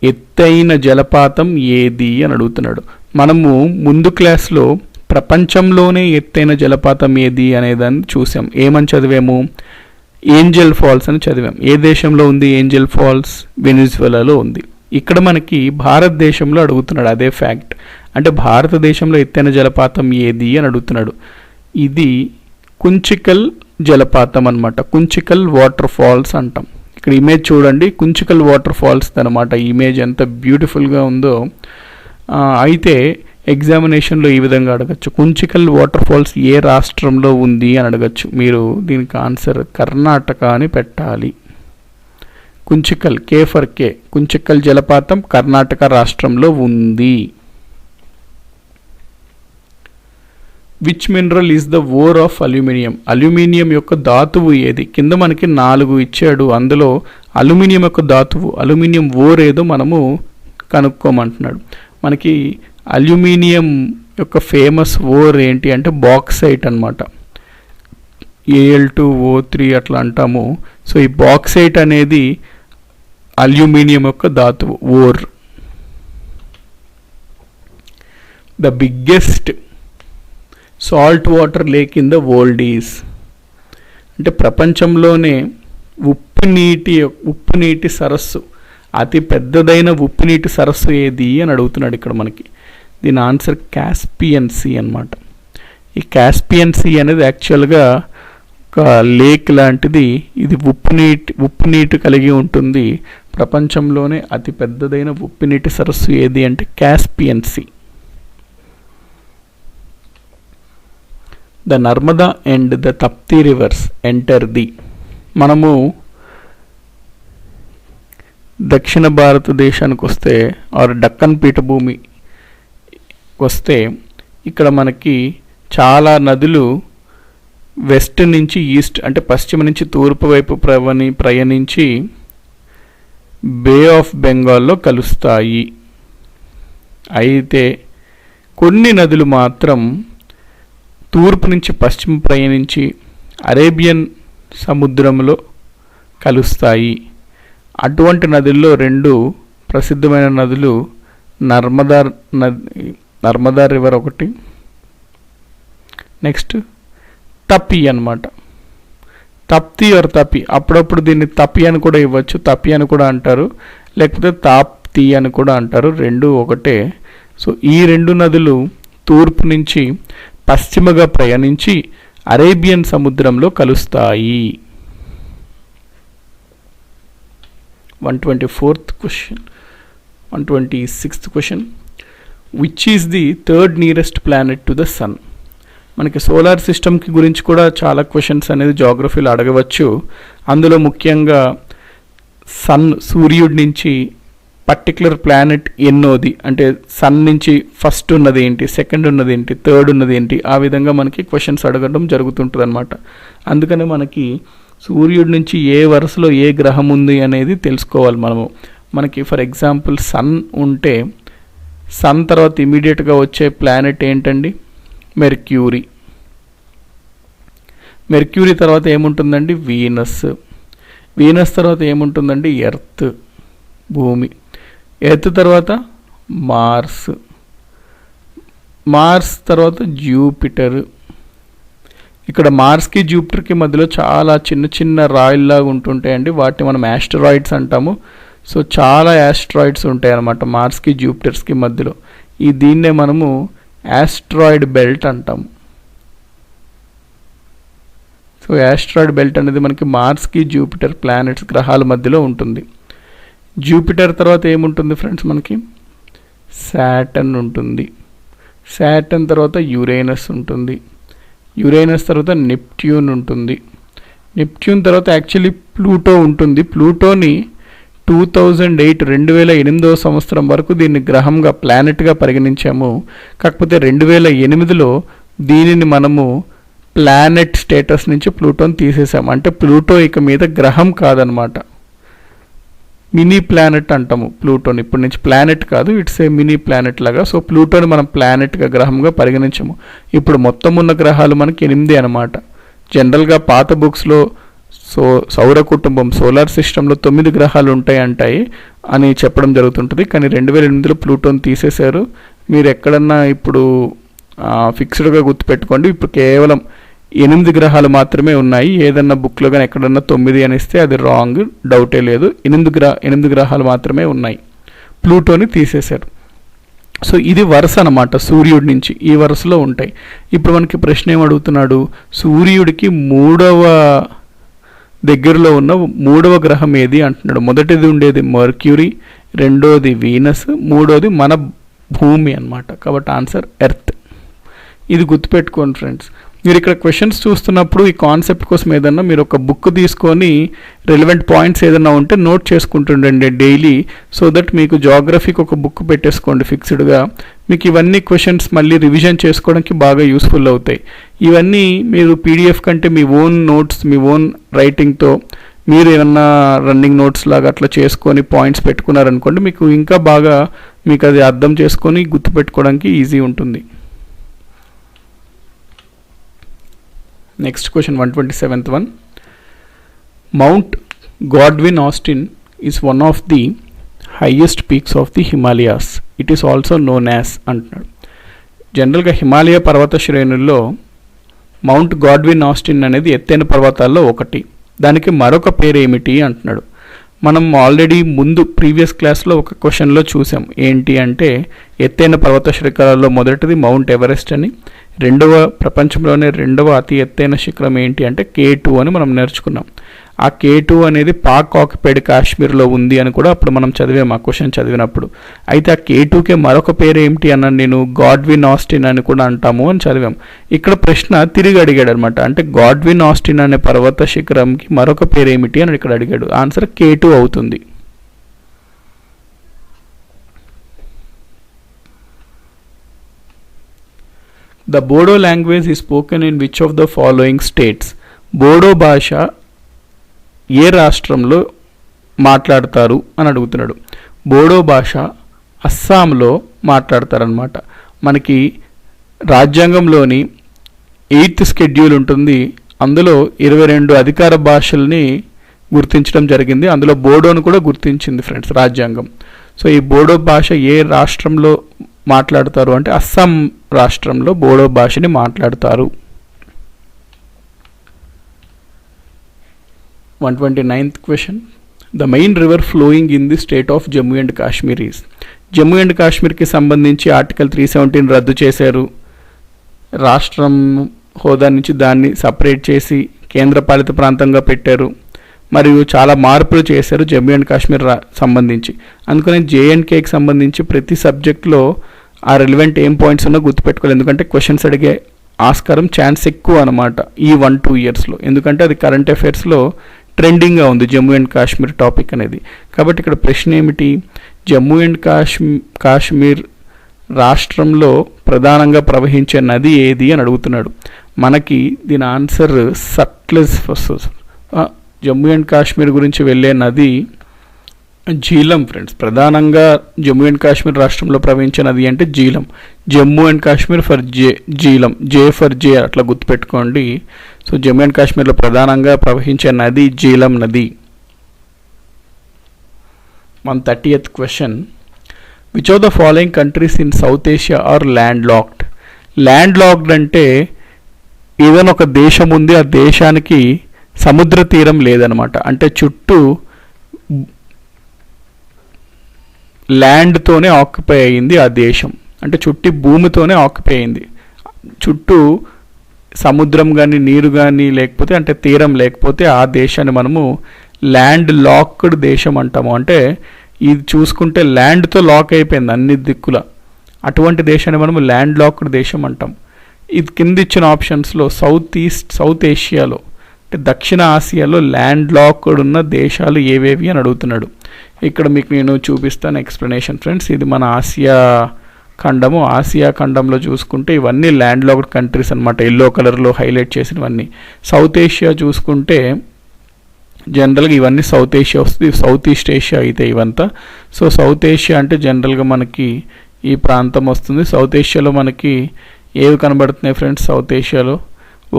ఎత్తైన జలపాతం ఏది అని అడుగుతున్నాడు. మనము ముందు క్లాస్లో ప్రపంచంలోనే ఎత్తైన జలపాతం ఏది అనేదాన్ని చూసాం. ఏమని చదివాము, ఏంజల్ ఫాల్స్ అని చదివాం. ఏ దేశంలో ఉంది ఏంజల్ ఫాల్స్? వెనిజువెలాలో ఉంది. ఇక్కడ మనకి భారతదేశంలో అడుగుతున్నాడు అదే ఫ్యాక్ట్. అంటే భారతదేశంలో ఎత్తైన జలపాతం ఏది అని అడుగుతున్నాడు. ఇది కుంచికల్ జలపాతం అనమాట. కుంచికల్ వాటర్ ఫాల్స్ అంటాం. ఇక్కడ ఇమేజ్ చూడండి, కుంచికల్ వాటర్ ఫాల్స్ అనమాట. ఇమేజ్ ఎంత బ్యూటిఫుల్గా ఉందో. అయితే ఎగ్జామినేషన్లో ఈ విధంగా అడగచ్చు, కుంచికల్ వాటర్ ఫాల్స్ ఏ రాష్ట్రంలో ఉంది అని అడగచ్చు. మీరు దీనికి ఆన్సర్ కర్ణాటక అని పెట్టాలి. కుంచికల్, కే ఫర్ కే, కుంచికల్ జలపాతం కర్ణాటక రాష్ట్రంలో ఉంది. Which mineral is the ore of aluminium? Aluminium యొక్క ధాతువు ఏది? కింద మనకి 4 ఇచ్చాడు, అందులో అల్యూమినియం యొక్క ధాతువు, అల్యూమినియం ఓర్ ఏదో మనము కనుక్కోమంటున్నాడు. మనకి అల్యూమినియం యొక్క ఫేమస్ ఓర్ ఏంటి అంటే బాక్సైట్ అనమాట. Al2O3 అట్లా అంటాము. సో ఈ బాక్సైట్ అనేది అల్యూమినియం యొక్క ధాతువు, ore. The biggest salt water lake in the world is అంటే ప్రపంచంలోనే ఉప్పు నీటి సరస్సు, అతి పెద్దదైన ఉప్పు నీటి సరస్సు ఏది అని అడుగుతున్నాడు ఇక్కడ మనకి. దీని ఆన్సర్ కాస్పియన్ సీ అనమాట. ఈ కాస్పియన్ సీ అనేది యాక్చువల్గా ఒక లేక్ లాంటిది. ఇది ఉప్పు నీటి కలిగి ఉంటుంది. ప్రపంచంలోనే అతి పెద్దదైన ఉప్పు నీటి సరస్సు ఏది అంటే Caspian sea. The Narmada and the Tapti rivers enter the. మనము దక్షిణ భారతదేశానికి వస్తే ఆర్ డక్కన్ పీఠభూమి వస్తే ఇక్కడ మనకి చాలా నదులు వెస్ట్ నుంచి ఈస్ట్ అంటే పశ్చిమ నుంచి తూర్పు వైపు ప్రయాణించి బే ఆఫ్ బెంగాల్లో కలుస్తాయి. అయితే కొన్ని నదులు మాత్రం తూర్పు నుంచి పశ్చిమ ప్రయాణించి అరేబియన్ సముద్రంలో కలుస్తాయి. అటువంటి నదుల్లో 2 ప్రసిద్ధమైన నదులు నర్మదా రివర్ ఒకటి, నెక్స్ట్ తపి అన్నమాట. తప్తి ఆర్ తపి, అప్పుడప్పుడు దీన్ని తపి అని కూడా ఇవ్వచ్చు, తపి అని కూడా అంటారు, లేకపోతే తాప్తి అని కూడా అంటారు, 2 ఒకటే. సో ఈ 2 నదులు తూర్పు నుంచి పశ్చిమగా ప్రయాణించి అరేబియన్ సముద్రంలో కలుస్తాయి. 124th question. 126th question, which is the third nearest planet to the sun? మనకి సోలార్ సిస్టమ్కి గురించి కూడా చాలా క్వశ్చన్స్ అనేది జాగ్రఫీలో అడగవచ్చు. అందులో ముఖ్యంగా సూర్యుడి నుంచి పర్టికులర్ ప్లానెట్ ఎన్నోది, అంటే సన్ నుంచి ఫస్ట్ ఉన్నది ఏంటి, సెకండ్ ఉన్నది ఏంటి, థర్డ్ ఉన్నది ఏంటి, ఆ విధంగా మనకి క్వశ్చన్స్ అడగడం జరుగుతుంటుంది అనమాట. అందుకని మనకి సూర్యుడి నుంచి ఏ వరుసలో ఏ గ్రహం ఉంది అనేది తెలుసుకోవాలి మనము. మనకి ఫర్ ఎగ్జాంపుల్ సన్ ఉంటే సన్ తర్వాత ఇమీడియట్గా వచ్చే ప్లానెట్ ఏంటండి, మెర్క్యూరీ. మెర్క్యూరీ తర్వాత ఏముంటుందండి, వీనస్. వీనస్ తర్వాత ఏముంటుందండి, ఎర్త్, భూమి. ఎర్త్ తర్వాత మార్స్. మార్స్ తర్వాత జూపిటర్. ఇక్కడ మార్స్కి జూపిటర్కి మధ్యలో చాలా చిన్న చిన్న రాయిల్లాగా ఉంటుంటాయండి, వాటిని మనం యాస్టరాయిడ్స్ అంటాము. సో చాలా యాస్ట్రాయిడ్స్ ఉంటాయి అన్నమాట మార్స్కి జూపిటర్స్కి మధ్యలో. దీన్నే మనము యాస్ట్రాయిడ్ బెల్ట్ అంటాము. సో యాస్ట్రాయిడ్ బెల్ట్ అనేది మనకి మార్స్కి జూపిటర్ ప్లానెట్స్ గ్రహాల మధ్యలో ఉంటుంది. జూపిటర్ తర్వాత ఏముంటుంది ఫ్రెండ్స్, మనకి సాటర్న్ ఉంటుంది. సాటర్న్ తర్వాత యురేనస్ ఉంటుంది. యురేనస్ తర్వాత నెప్ట్యూన్ ఉంటుంది. నెప్ట్యూన్ తర్వాత యాక్చువల్లీ ప్లూటో ఉంటుంది. ప్లూటోని 2008 సంవత్సరం వరకు దీన్ని గ్రహంగా ప్లానెట్గా పరిగణించాము. కాకపోతే 2008లో దీనిని మనము ప్లానెట్ స్టేటస్ నుంచి ప్లూటోని తీసేసాము. అంటే ప్లూటో ఇక మీద గ్రహం కాదనమాట, మినీ ప్లానెట్ అంటాము ప్లూటోని. ఇప్పటి నుంచి ప్లానెట్ కాదు, ఇట్స్ ఏ మినీ ప్లానెట్ లాగా. సో ప్లూటోని మనం ప్లానెట్గా గ్రహంగా పరిగణించము. ఇప్పుడు మొత్తం ఉన్న గ్రహాలు మనకి 8 అనమాట. జనరల్గా పాత బుక్స్లో సౌర కుటుంబం సోలార్ సిస్టంలో 9 గ్రహాలు ఉంటాయి అని చెప్పడం జరుగుతుంటుంది. కానీ 2008లో ప్లూటోని తీసేశారు. మీరు ఎక్కడన్నా ఇప్పుడు ఫిక్స్డ్గా గుర్తుపెట్టుకోండి, ఇప్పుడు కేవలం 8 గ్రహాలు మాత్రమే ఉన్నాయి. ఏదన్నా బుక్లో కానీ ఎక్కడన్నా 9 అని ఇస్తే అది రాంగ్, డౌటే లేదు. 8 గ్రహాలు మాత్రమే ఉన్నాయి, ప్లూటోని తీసేశారు. సో ఇది వరుస అనమాట, సూర్యుడి నుంచి ఈ వరుసలో ఉంటాయి. ఇప్పుడు మనకి ప్రశ్న ఏమడుగుతున్నాడు, సూర్యుడికి దగ్గరలో ఉన్న 3వ గ్రహం ఏది అంటున్నాడు. మొదటిది ఉండేది మర్క్యూరీ, రెండోది వీనస్, మూడోది మన భూమి అన్నమాట. కాబట్టి ఆన్సర్ ఎర్త్. ఇది గుర్తుపెట్టుకోండి ఫ్రెండ్స్. మీరు ఇక్కడ క్వశ్చన్స్ చూస్తున్నప్పుడు ఈ కాన్సెప్ట్ కోసం ఏదన్నా మీరు ఒక బుక్ తీసుకొని రిలవెంట్ పాయింట్స్ ఏదైనా ఉంటే నోట్ చేసుకుంటుండండి డైలీ. సో దట్ మీకు జాగ్రఫీకి ఒక బుక్ పెట్టేసుకోండి ఫిక్స్డ్గా. మీకు ఇవన్నీ క్వశ్చన్స్ మళ్ళీ రివిజన్ చేసుకోవడానికి బాగా యూస్ఫుల్ అవుతాయి. ఇవన్నీ మీరు పీడిఎఫ్ కంటే మీ ఓన్ నోట్స్, మీ ఓన్ రైటింగ్తో మీరు ఏమన్నా రన్నింగ్ నోట్స్ లాగా అట్లా చేసుకొని పాయింట్స్ పెట్టుకున్నారనుకోండి, మీకు ఇంకా బాగా మీకు అది అర్థం చేసుకొని గుర్తుపెట్టుకోవడానికి ఈజీ ఉంటుంది. Next question, 127th one. Mount Godwin Austen is one of the highest peaks of the Himalayas. It is also known as అంటున్నాడు. జనరల్గా హిమాలయ పర్వత శ్రేణుల్లో మౌంట్ గాడ్విన్ ఆస్టిన్ అనేది ఎత్తైన పర్వతాల్లో ఒకటి. దానికి మరొక పేరు ఏమిటి అంటున్నాడు. మనం ఆల్రెడీ ముందు ప్రీవియస్ క్లాస్లో ఒక క్వశ్చన్లో చూసాం. ఏంటి అంటే ఎత్తైన పర్వత శిఖరాల్లో మొదటిది మౌంట్ ఎవరెస్ట్ అని, ప్రపంచంలోనే రెండవ అతి ఎత్తైన శిఖరం ఏంటి అంటే K2 అని మనం నేర్చుకున్నాం. ఆ K2 అనేది పాక్ ఆక్యుపైడ్ కాశ్మీర్లో ఉంది అని కూడా అప్పుడు మనం చదివాం ఆ క్వశ్చన్ చదివినప్పుడు. అయితే ఆ K2కి మరొక పేరు ఏమిటి అన్నాను నేను, గాడ్విన్ ఆస్టిన్ అని కూడా అంటాము అని చదివాం. ఇక్కడ ప్రశ్న తిరిగి అడిగాడు అనమాట. అంటే గాడ్విన్ ఆస్టిన్ అనే పర్వత శిఖరంకి మరొక పేరు ఏమిటి అని ఇక్కడ అడిగాడు. ఆన్సర్ K2 అవుతుంది. The Bodo language is spoken in which of the following states? Bodo భాష ఏ రాష్ట్రంలో మాట్లాడతారు అని అడుగుతున్నాడు. బోడో భాష అస్సాంలో మాట్లాడతారనమాట. మనకి రాజ్యాంగంలోని 8th షెడ్యూల్ ఉంటుంది. అందులో 22 అధికార భాషల్ని గుర్తించడం జరిగింది. అందులో బోడోను కూడా గుర్తించింది ఫ్రెండ్స్ రాజ్యాంగం. సో ఈ బోడో భాష ఏ రాష్ట్రంలో మాట్లాడతారు అంటే అస్సాం రాష్ట్రంలో బోడో భాషని మాట్లాడతారు. 129th question. The main river flowing in the state of Jammu and Kashmir is. Jammu and కాశ్మీర్కి సంబంధించి ఆర్టికల్ 317 రద్దు చేశారు. రాష్ట్రం హోదా నుంచి దాన్ని సపరేట్ చేసి కేంద్రపాలిత ప్రాంతంగా పెట్టారు. మరియు చాలా మార్పులు చేశారు జమ్మూ అండ్ కాశ్మీర్ సంబంధించి. అందుకని JNKకి సంబంధించి ప్రతి సబ్జెక్ట్లో ఆ రిలవెంట్ ఏం పాయింట్స్ ఉన్నా గుర్తుపెట్టుకోవాలి. ఎందుకంటే క్వశ్చన్స్ అడిగే ఆస్కారం ఛాన్స్ ఎక్కువ అనమాట ఈ 1-2 ఇయర్స్లో. ఎందుకంటే అది కరెంట్ అఫైర్స్లో ట్రెండింగ్గా ఉంది జమ్మూ అండ్ కాశ్మీర్ టాపిక్ అనేది. కాబట్టి ఇక్కడ ప్రశ్న ఏమిటి, జమ్మూ అండ్ కాశ్మీర్ రాష్ట్రంలో ప్రధానంగా ప్రవహించే నది ఏది అని అడుగుతున్నాడు. మనకి దీని ఆన్సర్ సట్లెజ్. జమ్మూ అండ్ కాశ్మీర్ గురించి వెళ్ళే నది జీలం ఫ్రెండ్స్. ప్రధానంగా జమ్మూ అండ్ కాశ్మీర్ రాష్ట్రంలో ప్రవహించే నది అంటే Jhelum. Jammu and Kashmir for Jhelum, J for J అట్లా గుర్తుపెట్టుకోండి. సో జమ్మూ అండ్ కాశ్మీర్లో ప్రధానంగా ప్రవహించే నది జీలం నది. 130th question. Which of the following countries in South Asia are landlocked? Landlocked అంటే ఏదైనా ఒక దేశం ఉంది, ఆ దేశానికి సముద్ర తీరం లేదనమాట. అంటే చుట్టూ ల్యాండ్తోనే ఆక్యుపై అయింది ఆ దేశం. అంటే చుట్టి భూమితోనే ఆక్యుపై అయింది. చుట్టూ సముద్రం కానీ నీరు కానీ లేకపోతే అంటే తీరం లేకపోతే ఆ దేశాన్ని మనము ల్యాండ్ లాక్డ్ దేశం అంటాము. అంటే ఇది చూసుకుంటే ల్యాండ్తో లాక్ అయిపోయింది అన్ని దిక్కుల, అటువంటి దేశాన్ని మనము ల్యాండ్ లాక్డ్ దేశం అంటాం. ఇది కింద ఇచ్చిన ఆప్షన్స్లో సౌత్ ఏషియాలో అంటే దక్షిణ ఆసియాలో ల్యాండ్ లాక్డ్ ఉన్న దేశాలు ఏవేవి అని అడుగుతున్నాడు. ఇక్కడ మీకు నేను చూపిస్తాను ఎక్స్ప్లెనేషన్ ఫ్రెండ్స్. ఇది మన ఆసియా ఖండము. ఆసియా ఖండంలో చూసుకుంటే ఇవన్నీ ల్యాండ్ లాక్డ్ కంట్రీస్ అనమాట, ఎల్లో కలర్లో హైలైట్ చేసినవన్నీ. సౌత్ ఏషియా చూసుకుంటే జనరల్గా ఇవన్నీ సౌత్ ఏషియా వస్తుంది, సౌత్ ఈస్ట్ ఏషియా అయితే ఇవంతా. సో సౌత్ ఏషియా అంటే జనరల్గా మనకి ఈ ప్రాంతం వస్తుంది. సౌత్ ఏషియాలో మనకి ఏవి కనబడుతున్నాయి ఫ్రెండ్స్? సౌత్ ఏషియాలో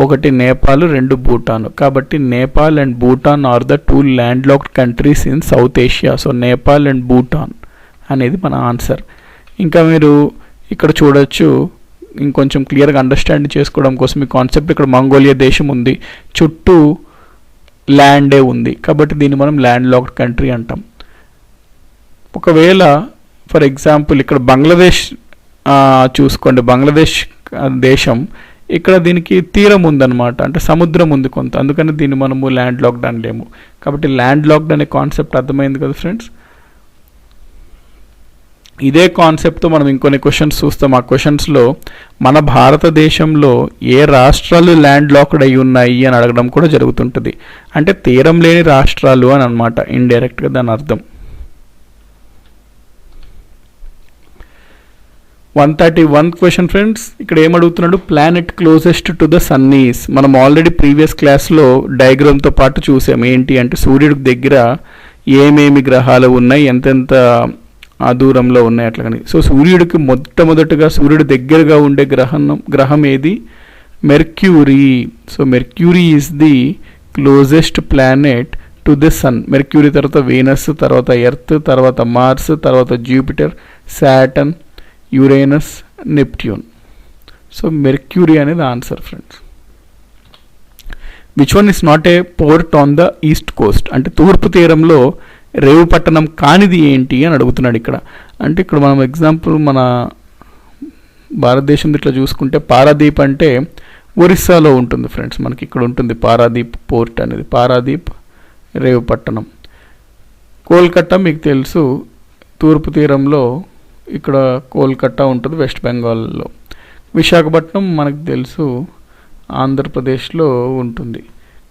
ఒకటి నేపాల్, రెండు భూటాన్. కాబట్టి Nepal and Bhutan are the 2 landlocked countries in South Asia. So Nepal and Bhutan అనేది మన ఆన్సర్. ఇంకా మీరు ఇక్కడ చూడొచ్చు, ఇంకొంచెం క్లియర్గా అండర్స్టాండ్ చేసుకోవడం కోసం ఈ కాన్సెప్ట్. ఇక్కడ మంగోలియా దేశం ఉంది, చుట్టూ ల్యాండే ఉంది, కాబట్టి దీన్ని మనం ల్యాండ్ లాక్డ్ కంట్రీ అంటాం. ఒకవేళ ఫర్ ఎగ్జాంపుల్ ఇక్కడ బంగ్లాదేశ్ చూసుకోండి, బంగ్లాదేశ్ దేశం, ఇక్కడ దీనికి తీరం ఉందన్నమాట, అంటే సముద్రం ఉంది కొంత, అందుకని దీన్ని మనము ల్యాండ్ లాక్డ్ అనలేము. కాబట్టి ల్యాండ్ లాక్డ్ అనే కాన్సెప్ట్ అర్థమైంది కదా ఫ్రెండ్స్. ఇదే కాన్సెప్ట్తో మనం ఇంకొన్ని క్వశ్చన్స్ చూస్తాం. ఆ క్వశ్చన్స్లో మన భారతదేశంలో ఏ రాష్ట్రాలు ల్యాండ్ లాక్డ్ అయి ఉన్నాయి అని అడగడం కూడా జరుగుతుంటుంది. అంటే తీరం లేని రాష్ట్రాలు అని అనమాట, ఇండైరెక్ట్గా దాని అర్థం. 131 క్వశ్చన్ ఫ్రెండ్స్. ఇక్కడ ఏమడుగుతున్నాడు? Planet closest to the sun is. మనం ఆల్రెడీ ప్రీవియస్ క్లాస్లో డయాగ్రామ్తో పాటు చూసాం. ఏంటి అంటే సూర్యుడికి దగ్గర ఏమేమి గ్రహాలు ఉన్నాయి, ఎంతెంత ఆ దూరంలో ఉన్నాయి అట్లా. కానీ సో సూర్యుడికి మొట్టమొదటిగా సూర్యుడి దగ్గరగా ఉండే గ్రహం ఏది? Mercury. So Mercury is the closest planet to the sun. Mercury తర్వాత వీనస్, తర్వాత ఎర్త్, తర్వాత మార్స్, తర్వాత Jupiter, Saturn, Uranus, Neptune. So Mercury అనేది answer friends. Which one is not a port on the east coast? అంటే తూర్పు తీరంలో రేవు పట్టణం కానిది ఏంటి అని అడుగుతున్నాడు ఇక్కడ. అంటే ఇక్కడ మనం ఎగ్జాంపుల్ మన భారతదేశం ఇట్లా చూసుకుంటే పారాదీప్ అంటే ఒరిస్సాలో ఉంటుంది ఫ్రెండ్స్. మనకి ఇక్కడ ఉంటుంది పారాదీప్ పోర్ట్ అనేది, పారాదీప్ రేవు పట్టణం. కోల్కతా మీకు తెలుసు తూర్పు తీరంలో, ఇక్కడ కోల్కతా ఉంటుంది వెస్ట్ బెంగాల్లో. విశాఖపట్నం మనకు తెలుసు ఆంధ్రప్రదేశ్లో ఉంటుంది.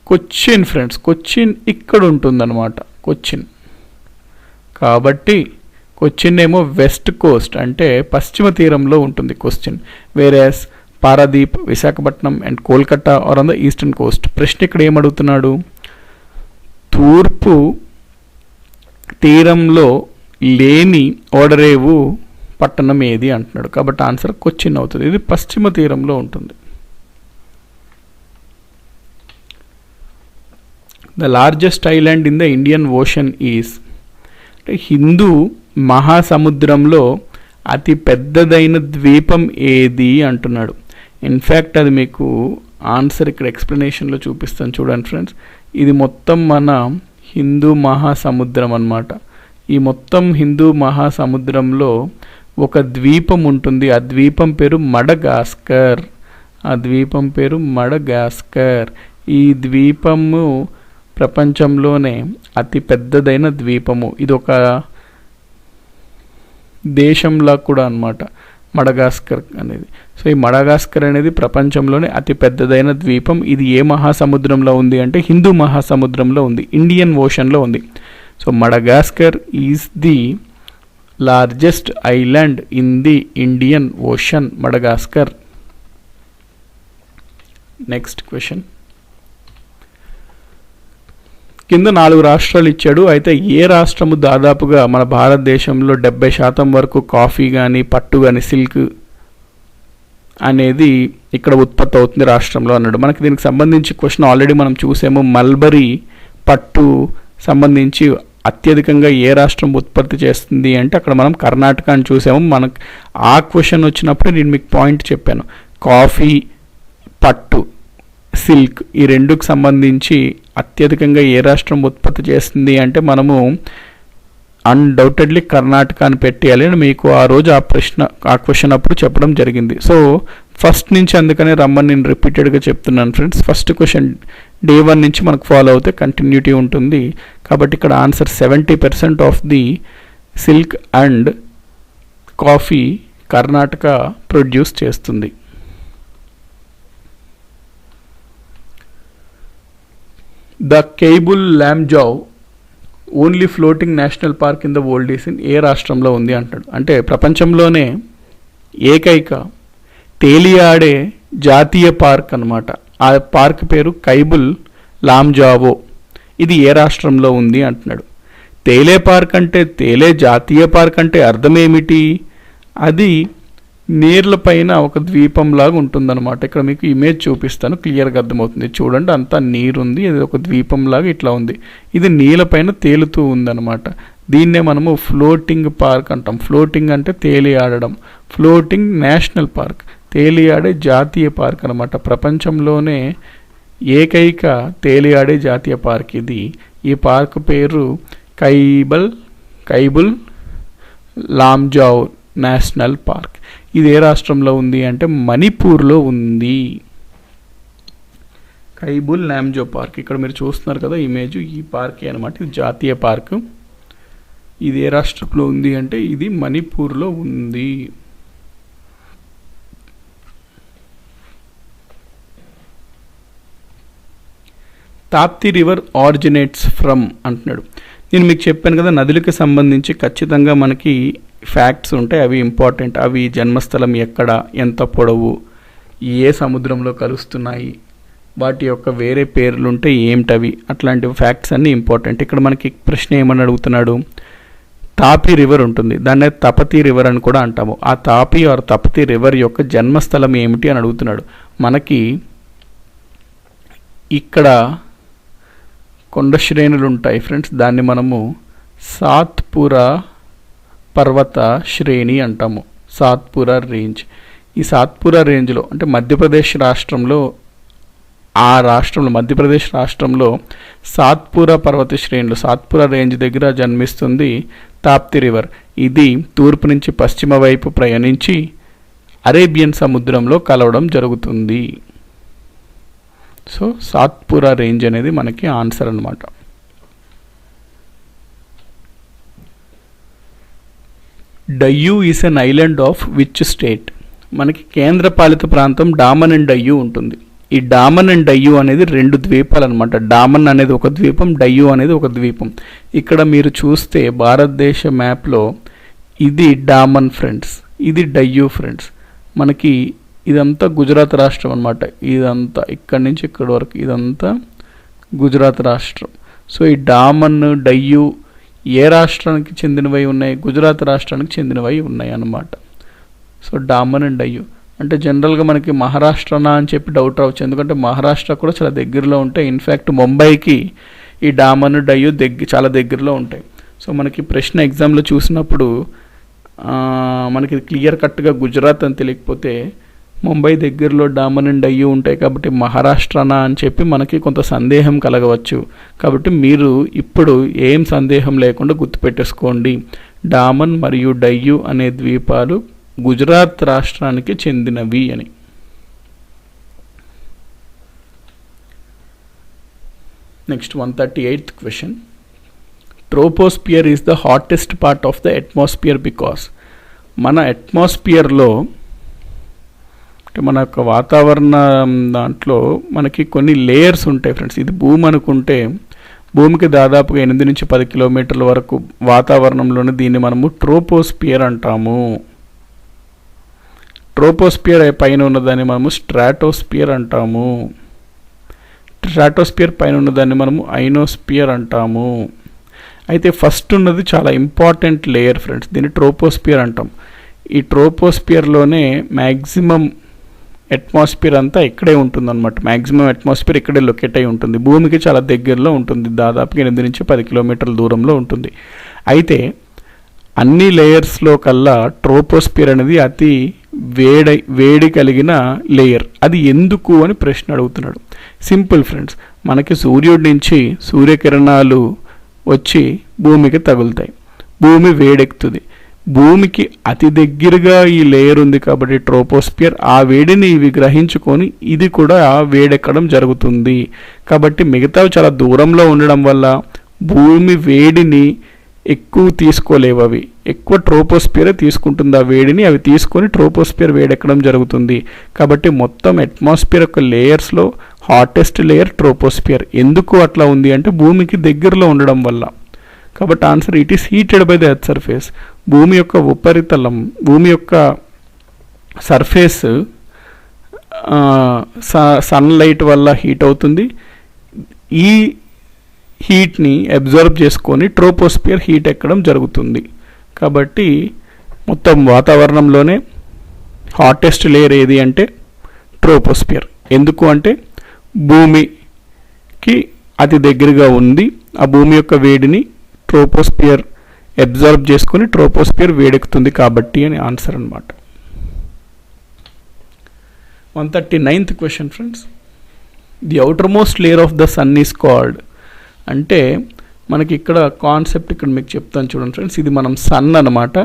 కొచ్చిన్ ఫ్రెండ్స్, కొచ్చిన్ ఇక్కడ ఉంటుందన్నమాట, కొచ్చిన్. కాబట్టి కొచ్చిన్ ఏమో వెస్ట్ కోస్ట్ అంటే పశ్చిమ తీరంలో ఉంటుంది Cochin. Whereas Paradip, Visakhapatnam and Kolkata are on the eastern coast. ప్రశ్న ఇక్కడ ఏమడుగుతున్నాడు? తూర్పు తీరంలో లేని ఓడరేవు పట్టణం ఏది అంటున్నాడు. కాబట్టి ఆన్సర్ కొచ్చిన్ అవుతుంది. ఇది పశ్చిమ తీరంలో ఉంటుంది. The largest island in the Indian ocean is. Hindu మహాసముద్రంలో అతి పెద్దదైన ద్వీపం ఏది అంటున్నాడు. ఇన్ఫ్యాక్ట్ అది మీకు ఆన్సర్ ఇక్కడ ఎక్స్ప్లెనేషన్లో చూపిస్తాను చూడండి ఫ్రెండ్స్. ఇది మొత్తం మన హిందూ మహాసముద్రం అన్నమాట. ఈ మొత్తం హిందూ మహాసముద్రంలో ఒక ద్వీపం ఉంటుంది. ఆ ద్వీపం పేరు మడగాస్కర్. ఆ ద్వీపం పేరు మడగాస్కర్. ఈ ద్వీపము ప్రపంచంలోనే అతి పెద్దదైన ద్వీపము. ఇది ఒక దేశంలా కూడా అన్నమాట మడగాస్కర్ అనేది. సో ఈ మడగాస్కర్ అనేది ప్రపంచంలోనే అతి పెద్దదైన ద్వీపం. ఇది ఏ మహాసముద్రంలో ఉంది అంటే హిందూ మహాసముద్రంలో ఉంది, ఇండియన్ ఓషన్లో ఉంది. So Madagascar is the largest island in the Indian ocean? Madagascar. Next question. కింద 4 రాష్ట్రాలు ఇచ్చాడు. అయితే ఏ రాష్ట్రము దాదాపుగా మన భారతదేశంలో 70% వరకు కాఫీ కానీ పట్టు కానీ సిల్క్ అనేది ఇక్కడ ఉత్పత్తి అవుతుంది రాష్ట్రంలో అన్నాడు. మనకి దీనికి సంబంధించి క్వశ్చన్ ఆల్రెడీ మనం చూసాము. మల్బరీ పట్టు సంబంధించి అత్యధికంగా ఏ రాష్ట్రం ఉత్పత్తి చేస్తుంది అంటే అక్కడ మనం కర్ణాటక అని చూసాము. మనకు ఆ క్వశ్చన్ వచ్చినప్పుడు నేను మీకు పాయింట్ చెప్పాను. కాఫీ, పట్టు, సిల్క్ ఈ రెండుకు సంబంధించి అత్యధికంగా ఏ రాష్ట్రం ఉత్పత్తి చేస్తుంది అంటే మనము అన్డౌటెడ్లీ కర్ణాటక అని పెట్టేయాలి అని మీకు ఆ రోజు ఆ క్వశ్చన్ అప్పుడు చెప్పడం జరిగింది. సో ఫస్ట్ నుంచి అందుకనే రమ్మని నేను రిపీటెడ్గా చెప్తున్నాను ఫ్రెండ్స్. ఫస్ట్ క్వశ్చన్ డే 1 నుంచి మనకు ఫాలో అవుతే కంటిన్యూటీ ఉంటుంది. కాబట్టి ఇక్కడ answer 70% of the silk and coffee Karnataka produce చేస్తుంది. The Keibul Lamjao only floating national park in the world is in ఏ రాష్ట్రంలో ఉంది అంటాడు. అంటే ప్రపంచంలోనే ఏకైక తేలియాడే జాతీయ పార్క్ అన్నమాట. ఆ పార్క్ పేరు కైబుల్ లాంజావో. ఇది ఏ రాష్ట్రంలో ఉంది అంటున్నాడు. తేలే పార్క్ అంటే తేలే జాతీయ పార్క్ అంటే అర్థం ఏమిటి? అది నీళ్ళ పైన ఒక ద్వీపంలాగా ఉంటుందన్నమాట. ఇక్కడ మీకు ఇమేజ్ చూపిస్తాను, క్లియర్గా అర్థమవుతుంది. చూడండి, అంతా నీరుంది, ఇది ఒక ద్వీపంలాగా ఇట్లా ఉంది. ఇది నీళ్ళ పైన తేలుతూ ఉందన్నమాట. దీన్నే మనము ఫ్లోటింగ్ పార్క్ అంటాం. ఫ్లోటింగ్ అంటే తేలియాడడం. ఫ్లోటింగ్ నేషనల్ పార్క్, తేలియాడే జాతీయ పార్క్ అనమాట. ప్రపంచంలోనే ఏకైక తేలియాడే జాతీయ పార్క్ ఇది. ఈ పార్క్ పేరు కైబుల్ లాంజావ్ నేషనల్ పార్క్. ఇది ఏ రాష్ట్రంలో ఉంది అంటే మణిపూర్లో ఉంది. కైబుల్ లాంజో పార్క్ ఇక్కడ మీరు చూస్తున్నారు కదా ఇమేజ్, ఈ పార్కే అనమాట. ఇది జాతీయ పార్క్. ఇది ఏ రాష్ట్రంలో ఉంది అంటే ఇది మణిపూర్లో ఉంది. తాప్తి రివర్ ఆరిజినేట్స్ ఫ్రమ్ అంటున్నాడు. నేను మీకు చెప్పాను కదా, నదులకు సంబంధించి ఖచ్చితంగా మనకి ఫ్యాక్ట్స్ ఉంటాయి, అవి ఇంపార్టెంట్. అవి జన్మస్థలం ఎక్కడ, ఎంత పొడవు, ఏ సముద్రంలో కలుస్తున్నాయి, వాటి యొక్క వేరే పేర్లు ఉంటే ఏమిటవి, అట్లాంటి ఫ్యాక్ట్స్ అన్నీ ఇంపార్టెంట్. ఇక్కడ మనకి ప్రశ్న ఏమని అడుగుతున్నాడు? తాపీ రివర్ ఉంటుంది, దాన్నే తపతీ రివర్ అని కూడా అంటాము. ఆ తాపీ ఆర్ తపతీ రివర్ యొక్క జన్మస్థలం ఏమిటి అని అడుగుతున్నాడు. మనకి ఇక్కడ కొండ శ్రేణులు ఉంటాయి ఫ్రెండ్స్, దాన్ని మనము సాత్పురా పర్వత శ్రేణి అంటాము, సాత్పురా రేంజ్. ఈ సాత్పురా రేంజ్లో అంటే మధ్యప్రదేశ్ రాష్ట్రంలో, మధ్యప్రదేశ్ రాష్ట్రంలో సాత్పురా పర్వత శ్రేణులు, సాత్పురా రేంజ్ దగ్గర జన్మిస్తుంది తాప్తి రివర్. ఇది తూర్పు నుంచి పశ్చిమ వైపు ప్రయాణించి అరేబియన్ సముద్రంలో కలవడం జరుగుతుంది. సో సాత్పురా రేంజ్ అనేది మనకి ఆన్సర్ అన్నమాట. Diu is an island of which state? మనకి కేంద్ర పాలిత ప్రాంతం డామన్ అండ్ డయ్యూ ఉంటుంది. ఈ డామన్ అండ్ డయ్యూ అనేది 2 ద్వీపాలు అనమాట. డామన్ అనేది ఒక ద్వీపం, డయ్యూ అనేది ఒక ద్వీపం. ఇక్కడ మీరు చూస్తే భారతదేశ మ్యాప్లో ఇది డామన్ ఫ్రెండ్స్, ఇది డయ్యూ ఫ్రెండ్స్. మనకి ఇదంతా గుజరాత్ రాష్ట్రం అనమాట. ఇదంతా ఇక్కడి నుంచి ఇక్కడి వరకు ఇదంతా గుజరాత్ రాష్ట్రం. సో ఈ డామన్, డయ్యూ ఏ రాష్ట్రానికి చెందినవై ఉన్నాయి? గుజరాత్ రాష్ట్రానికి చెందినవై ఉన్నాయి అన్నమాట. సో డామన్ అండ్ డయ్యూ అంటే జనరల్గా మనకి మహారాష్ట్రనా అని చెప్పి డౌట్ రావచ్చు, ఎందుకంటే మహారాష్ట్ర కూడా చాలా దగ్గరలో ఉంటాయి. ఇన్ఫ్యాక్ట్ ముంబైకి ఈ డామన్, డయ్యూ చాలా దగ్గరలో ఉంటాయి. సో మనకి ప్రశ్న ఎగ్జామ్లో చూసినప్పుడు మనకి క్లియర్ కట్గా గుజరాత్ అని తెలియకపోతే ముంబై దగ్గరలో డామన్ అండ్ డయ్యూ ఉంటాయి కాబట్టి మహారాష్ట్రనా అని చెప్పి మనకి కొంత సందేహం కలగవచ్చు. కాబట్టి మీరు ఇప్పుడు ఏం సందేహం లేకుండా గుర్తుపెట్టేసుకోండి, డామన్ మరియు డయ్యూ అనే ద్వీపాలు గుజరాత్ రాష్ట్రానికి చెందినవి అని. Next 138th question. Troposphere is the hottest part of the atmosphere because? మన అట్మాస్ఫియర్లో అంటే మన యొక్క వాతావరణ దాంట్లో మనకి కొన్ని లేయర్స్ ఉంటాయి ఫ్రెండ్స్. ఇది భూమి అనుకుంటే భూమికి దాదాపుగా 8 నుంచి 10 కిలోమీటర్ల వరకు వాతావరణంలోనే దీన్ని మనము ట్రోపోస్పియర్ అంటాము. ట్రోపోస్పియర్ పైన ఉన్నదాన్ని మనము స్ట్రాటోస్పియర్ అంటాము. స్ట్రాటోస్పియర్ పైన ఉన్నదాన్ని మనము ఐనోస్పియర్ అంటాము. అయితే ఫస్ట్ ఉన్నది చాలా ఇంపార్టెంట్ లేయర్ ఫ్రెండ్స్, దీన్ని ట్రోపోస్పియర్ అంటాం. ఈ ట్రోపోస్పియర్లోనే మ్యాక్సిమం అట్మాస్ఫియర్ అంతా ఇక్కడే ఉంటుందన్నమాట. మ్యాక్సిమం అట్మాస్ఫియర్ ఇక్కడే లొకేట్ అయి ఉంటుంది. భూమికి చాలా దగ్గరలో ఉంటుంది, దాదాపుగా 8 నుంచి 10 కిలోమీటర్ల దూరంలో ఉంటుంది. అయితే అన్ని లేయర్స్లో కల్లా ట్రోపోస్పియర్ అనేది అతి వేడి కలిగిన లేయర్. అది ఎందుకు అని ప్రశ్న అడుగుతున్నాడు. సింపుల్ ఫ్రెండ్స్, మనకి సూర్యుడి నుంచి సూర్యకిరణాలు వచ్చి భూమికి తగులుతాయి, భూమి వేడెక్కుతుంది. భూమికి అతి దగ్గరగా ఈ లేయర్ ఉంది కాబట్టి ట్రోపోస్పియర్ ఆ వేడిని ఇవి గ్రహించుకొని ఇది కూడా వేడెక్కడం జరుగుతుంది. కాబట్టి మిగతావి చాలా దూరంలో ఉండడం వల్ల భూమి వేడిని ఎక్కువ తీసుకోలేవు, అవి ఎక్కువ ట్రోపోస్పియర్ తీసుకుంటుంది ఆ వేడిని, అవి తీసుకొని ట్రోపోస్పియర్ వేడెక్కడం జరుగుతుంది. కాబట్టి మొత్తం అట్మాస్ఫియర్ యొక్క లేయర్స్లో హాటెస్ట్ లేయర్ ట్రోపోస్పియర్. ఎందుకు అట్లా ఉంది అంటే భూమికి దగ్గరలో ఉండడం వల్ల. కాబట్టి answer it is heated by the earth surface. భూమి యొక్క ఉపరితలం, భూమి యొక్క సర్ఫేస్ సన్లైట్ వల్ల హీట్ అవుతుంది. ఈ హీట్ని అబ్జర్వ్ చేసుకొని ట్రోపోస్పియర్ హీట్ ఎక్కడం జరుగుతుంది. కాబట్టి మొత్తం వాతావరణంలోనే హాటెస్ట్ లేయర్ ఏది అంటే ట్రోపోస్పియర్. ఎందుకు అంటే భూమికి అతి దగ్గరగా ఉంది, ఆ భూమి యొక్క వేడిని ట్రోపోస్పియర్ అబ్జర్వ్ చేసుకొని ట్రోపోస్పియర్ వేడెక్కుతుంది కాబట్టి అని ఆన్సర్ అనమాట. 139th question friends, the outer most layer of the sun is called. అంటే మనకి ఇక్కడ కాన్సెప్ట్ ఇక్కడ మీకు చెప్తాను చూడండి ఫ్రెండ్స్. ఇది మనం సన్ అనమాట.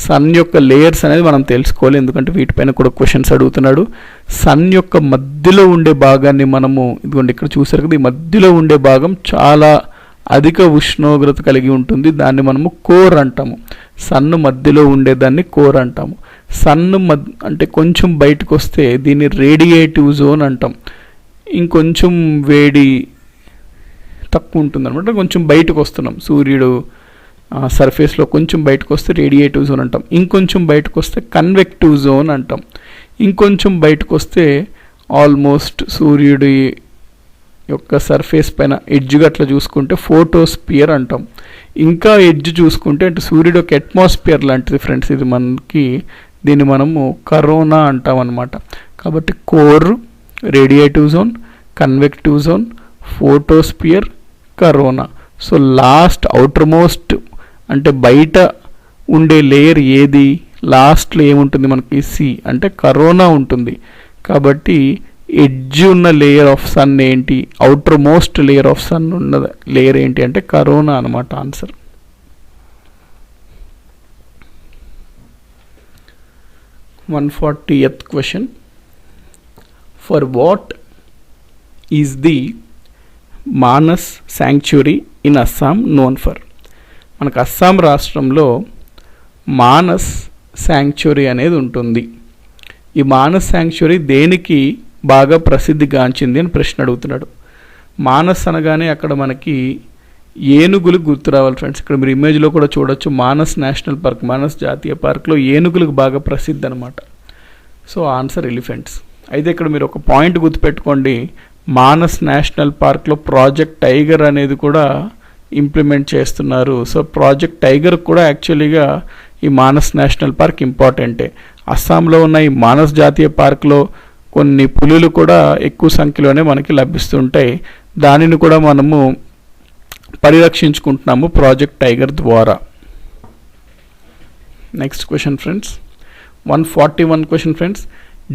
సన్ యొక్క లేయర్స్ అనేది మనం తెలుసుకోవాలి, ఎందుకంటే వీటిపైన కూడా క్వశ్చన్స్ అడుగుతున్నాడు. సన్ యొక్క మధ్యలో ఉండే భాగాన్ని మనము ఇదిగోండి ఇక్కడ చూసారు కదా, ఈ మధ్యలో ఉండే భాగం చాలా అధిక ఉష్ణోగ్రత కలిగి ఉంటుంది, దాన్ని మనము కోర్ అంటాము. సన్ను మధ్యలో ఉండేదాన్ని కోర్ అంటాము. సన్ను అంటే కొంచెం బయటకు వస్తే దీన్ని రేడియేటివ్ జోన్ అంటాం. ఇంకొంచెం వేడి తక్కువ ఉంటుంది అనమాట, కొంచెం బయటకు వస్తున్నాం, సూర్యుడు సర్ఫేస్లో కొంచెం బయటకు వస్తే రేడియేటివ్ జోన్ అంటాం. ఇంకొంచెం బయటకు వస్తే కన్వెక్టివ్ జోన్ అంటాం. ఇంకొంచెం బయటకు వస్తే ఆల్మోస్ట్ సూర్యుడి యొక్క సర్ఫేస్ పైన ఎడ్జ్గా అట్లా చూసుకుంటే ఫోటోస్పియర్ అంటాం. ఇంకా ఎడ్జ్ చూసుకుంటే అంటే సూర్యుడు యొక్క అట్మాస్ఫియర్ లాంటిది ఫ్రెండ్స్ ఇది మనకి, దీన్ని మనము కరోనా అంటాం అన్నమాట. కాబట్టి core, radiative zone, convective zone, photosphere, corona. So last outer most అంటే బయట ఉండే లేయర్ ఏది, లాస్ట్లో ఏముంటుంది మనకి సి అంటే కరోనా ఉంటుంది. కాబట్టి ఎడ్జ్ ఉన్న లేయర్ ఆఫ్ సన్ ఏంటి, outer most layer of sun ఉన్న లేయర్ ఏంటి అంటే కరోనా అనమాట answer. Question, for what is the Manas sanctuary in Assam known for. మనకు అస్సాం రాష్ట్రంలో మానస్ శాంక్చురీ అనేది ఉంటుంది. ఈ మానస్ శాంక్చురీ దేనికి బాగా ప్రసిద్ధిగాంచింది అని ప్రశ్న అడుగుతున్నాడు. మానస్ అనగానే అక్కడ మనకి ఏనుగులు గుర్తు రావాలి ఫ్రెండ్స్. ఇక్కడ మీరు ఇమేజ్లో కూడా చూడొచ్చు, మానస్ నేషనల్ పార్క్, మానస్ జాతీయ పార్క్లో ఏనుగులకు బాగా ప్రసిద్ధి అనమాట. So answer elephants. అయితే ఇక్కడ మీరు ఒక పాయింట్ గుర్తుపెట్టుకోండి, మానస్ నేషనల్ పార్క్లో ప్రాజెక్ట్ టైగర్ అనేది కూడా ఇంప్లిమెంట్ చేస్తున్నారు. సో ప్రాజెక్ట్ టైగర్ కూడా యాక్చువల్లీగా ఈ మానస్ నేషనల్ పార్క్ ఇంపార్టెంటే. అస్సాంలో ఉన్న ఈ మానస్ జాతీయ పార్క్లో కొన్ని పులులు కూడా ఎక్కువ సంఖ్యలోనే మనకి లభిస్తుంటాయి, దానిని కూడా మనము పరిరక్షించుకుంటున్నాము ప్రాజెక్ట్ టైగర్ ద్వారా. Next question friends, 141 question friends,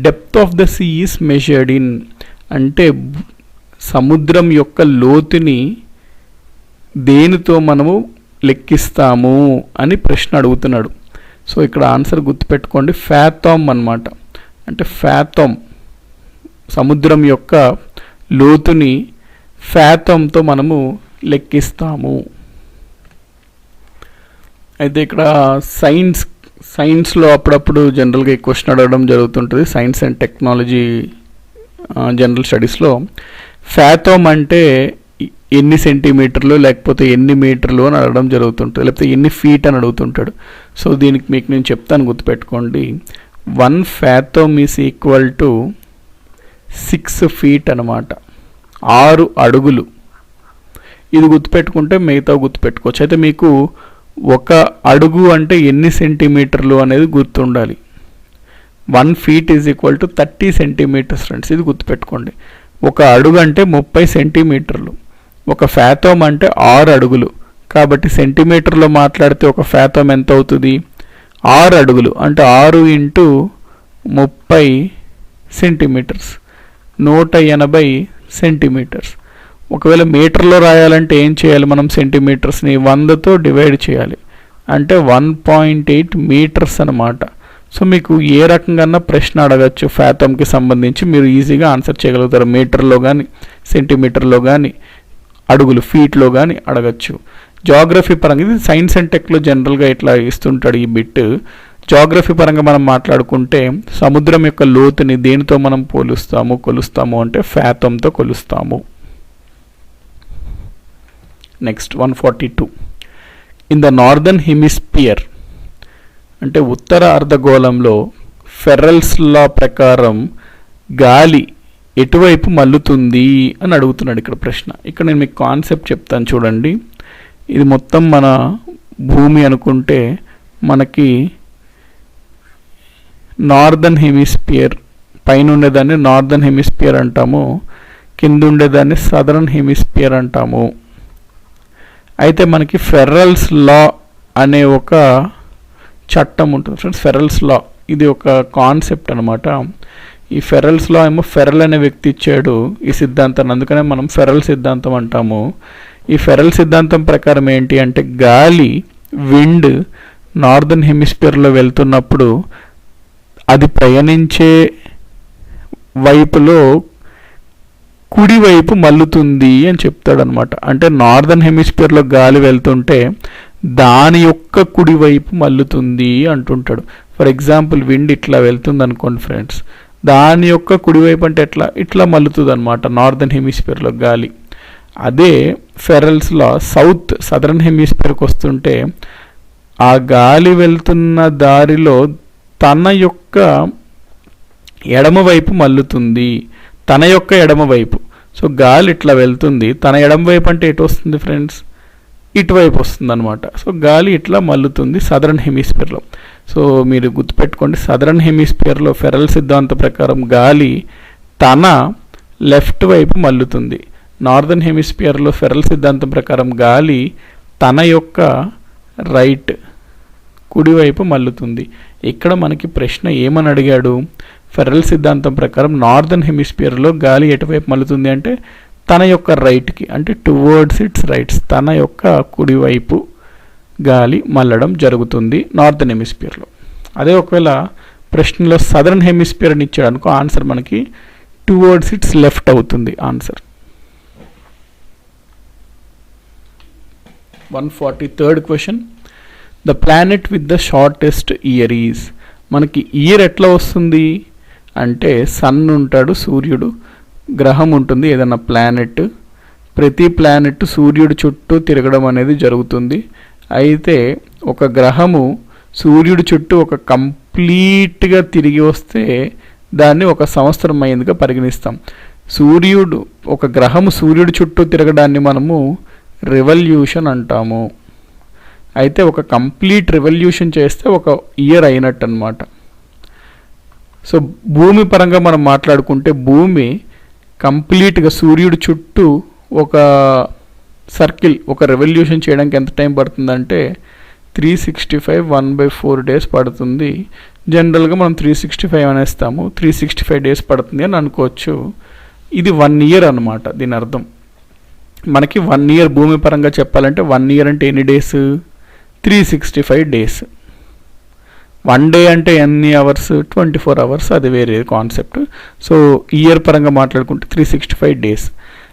depth of the sea is measured in. అంటే సముద్రం యొక్క లోతుని దేనితో మనము లెక్కిస్తాము అని ప్రశ్న అడుగుతున్నాడు. సో ఇక్కడ ఆన్సర్ గుర్తుపెట్టుకోండి, ఫ్యాథామ్ అన్నమాట. అంటే ఫ్యాథామ్, సముద్రం యొక్క లోతుని ఫ్యాథామ్తో మనము లెక్కిస్తాము. అయితే ఇక్కడ సైన్స్లో అప్పుడప్పుడు జనరల్గా ఈ క్వశ్చన్ అడగడం జరుగుతుంటుంది. సైన్స్ అండ్ టెక్నాలజీ జనరల్ స్టడీస్లో ఫ్యాథామ్ అంటే ఎన్ని సెంటీమీటర్లు లేకపోతే ఎన్ని మీటర్లు అని అడగడం జరుగుతుంటుంది, లేకపోతే ఎన్ని ఫీట్ అని అడుగుతుంటాడు. సో దీనికి మీకు నేను చెప్తాను, గుర్తుపెట్టుకోండి. 1 fathom is equal to 6 feet అనమాట, 6 అడుగులు. ఇది గుర్తుపెట్టుకుంటే మిగతా గుర్తుపెట్టుకోవచ్చు. అయితే మీకు ఒక అడుగు అంటే ఎన్ని సెంటీమీటర్లు అనేది గుర్తుండాలి. 1 feet is equal to 30 centimeters friends, ఇది గుర్తుపెట్టుకోండి. ఒక అడుగు అంటే 30 సెంటీమీటర్లు, ఒక ఫ్యాథోమ్ అంటే 6 అడుగులు. కాబట్టి సెంటీమీటర్లో మాట్లాడితే ఒక ఫ్యాథోమ్ ఎంత అవుతుంది? 6 అడుగులు అంటే 6 × 30 సెంటీమీటర్స్, 180 సెంటీమీటర్స్. ఒకవేళ మీటర్లో రాయాలంటే ఏం చేయాలి? మనం సెంటీమీటర్స్ని 100తో డివైడ్ చేయాలి, అంటే 1.8 మీటర్స్ అన్నమాట. సో మీకు ఏ రకంగా ప్రశ్న అడగచ్చు ఫ్యాథమ్కి సంబంధించి, మీరు ఈజీగా ఆన్సర్ చేయగలుగుతారు. మీటర్లో కానీ, సెంటీమీటర్లో కానీ, అడుగులు ఫీట్లో కానీ అడగచ్చు. జాగ్రఫీ పరంగా ఇది సైన్స్ అండ్ టెక్లో జనరల్గా ఇట్లా ఇస్తుంటాడు ఈ బిట్. జాగ్రఫీ పరంగా మనం మాట్లాడుకుంటే సముద్రం యొక్క లోతుని దేనితో మనం కొలుస్తాము అంటే ఫ్యాథమ్తో కొలుస్తాము. Next 142. In the northern hemisphere అంటే ఉత్తర అర్ధగోళంలో ఫెర్రల్స్ లా ప్రకారం గాలి ఎటువైపు మల్లుతుంది అని అడుగుతున్నాడు ఇక్కడ ప్రశ్న. ఇక్కడ నేను మీకు కాన్సెప్ట్ చెప్తాను చూడండి. ఇది మొత్తం మన భూమి అనుకుంటే మనకి నార్దర్న్ హెమిస్పియర్, పైన ఉండేదాన్ని నార్దర్న్ హెమిస్పియర్ అంటాము, కింద ఉండేదాన్ని సదరన్ హెమిస్పియర్ అంటాము. అయితే మనకి ఫెర్రల్స్ లా అనే ఒక చట్టం ఉంటుంది ఫ్రెండ్స్. ఫెర్రల్స్ లా ఇది ఒక కాన్సెప్ట్ అనమాట. ఈ ఫెర్రల్స్ లా ఏమో ఫెర్రల్ అనే వ్యక్తి ఇచ్చాడు ఈ సిద్ధాంతాన్ని, అందుకనే మనం ఫెర్రల్ సిద్ధాంతం అంటాము. ఈ ఫెర్రల్ సిద్ధాంతం ప్రకారం ఏంటి అంటే గాలి, విండ్ నార్దర్న్ హెమిస్పియర్లో వెళ్తున్నప్పుడు అది ప్రయాణించే వైపులో కుడివైపు మల్లుతుంది అని చెప్తాడనమాట. అంటే నార్దర్న్ హెమిస్పియర్లో గాలి వెళ్తుంటే దాని యొక్క కుడివైపు మల్లుతుంది అంటుంటాడు. ఫర్ ఎగ్జాంపుల్ విండ్ ఇట్లా వెళ్తుంది అనుకోండి ఫ్రెండ్స్, దాని యొక్క కుడివైపు అంటే ఇట్లా మల్లుతుంది అనమాట నార్దర్న్ హెమిస్పియర్లో గాలి. అదే ఫెర్రల్స్ లా సదరన్ హెమిస్పియర్కి వస్తుంటే ఆ గాలి వెళ్తున్న దారిలో తన యొక్క ఎడమవైపు మల్లుతుంది, తన యొక్క ఎడమవైపు. సో గాలి ఇట్లా వెళ్తుంది, తన ఎడమవైపు అంటే ఎటు వస్తుంది ఫ్రెండ్స్? ఇటువైపు వస్తుంది అనమాట. సో గాలి ఇట్లా మల్లుతుంది సదరన్ హెమిస్పియర్లో. సో మీరు గుర్తుపెట్టుకోండి, సదరన్ హెమిస్పియర్లో ఫెర్రల్ సిద్ధాంతం ప్రకారం గాలి తన లెఫ్ట్ వైపు మల్లుతుంది. నార్దర్న్ హెమిస్పియర్లో ఫెర్రల్ సిద్ధాంతం ప్రకారం గాలి తన యొక్క రైట్ కుడివైపు మల్లుతుంది. ఇక్కడ మనకి ప్రశ్న ఏమని అడిగాడు? ఫెర్రల్ సిద్ధాంతం ప్రకారం నార్దర్న్ హెమిస్పియర్లో గాలి ఎటువైపు మల్లుతుంది అంటే తన యొక్క రైట్కి, అంటే టువర్డ్స్ ఇట్స్ రైట్స్, తన యొక్క కుడివైపు గాలి మల్లడం జరుగుతుంది నార్దర్న్ హెమిస్పియర్లో. అదే ఒకవేళ ప్రశ్నలో సదరన్ హెమిస్పియర్ అని ఇచ్చాడు అనుకో, ఆన్సర్ మనకి టువర్డ్స్ ఇట్స్ లెఫ్ట్ అవుతుంది answer. 143rd question. The planet with the shortest year is. మనకి ఇయర్ ఎట్లా వస్తుంది అంటే సన్ ఉంటాడు, సూర్యుడు, గ్రహం ఉంటుంది, ఏదన్నా ప్లానెట్. ప్రతి ప్లానెట్ సూర్యుడు చుట్టూ తిరగడం అనేది జరుగుతుంది. అయితే ఒక గ్రహము సూర్యుడి చుట్టూ ఒక కంప్లీట్గా తిరిగి వస్తే దాన్ని ఒక సంవత్సరం అయిందిగా పరిగణిస్తాం. ఒక గ్రహము సూర్యుడి చుట్టూ తిరగడాన్ని మనము రెవల్యూషన్ అంటాము. అయితే ఒక కంప్లీట్ రెవల్యూషన్ చేస్తే ఒక ఇయర్ అయినట్టు అనమాట. సో భూమి పరంగా మనం మాట్లాడుకుంటే భూమి కంప్లీట్గా సూర్యుడి చుట్టూ ఒక సర్కిల్, ఒక రెవల్యూషన్ చేయడానికి ఎంత టైం పడుతుందంటే 365 1/4 డేస్ పడుతుంది. జనరల్గా మనం 365 అనేస్తాము, 365 డేస్ పడుతుంది అని అనుకోవచ్చు. ఇది 1 ఇయర్ అనమాట దీని అర్థం. మనకి 1 ఇయర్ భూమి పరంగా చెప్పాలంటే 1 ఇయర్ అంటే ఎన్ని డేస్? 365 డేస్. 1 డే అంటే ఎన్ని అవర్స్? 24 అవర్స్, అది వేరే కాన్సెప్ట్. సో ఇయర్ పరంగా మాట్లాడుకుంటే 365 డేస్.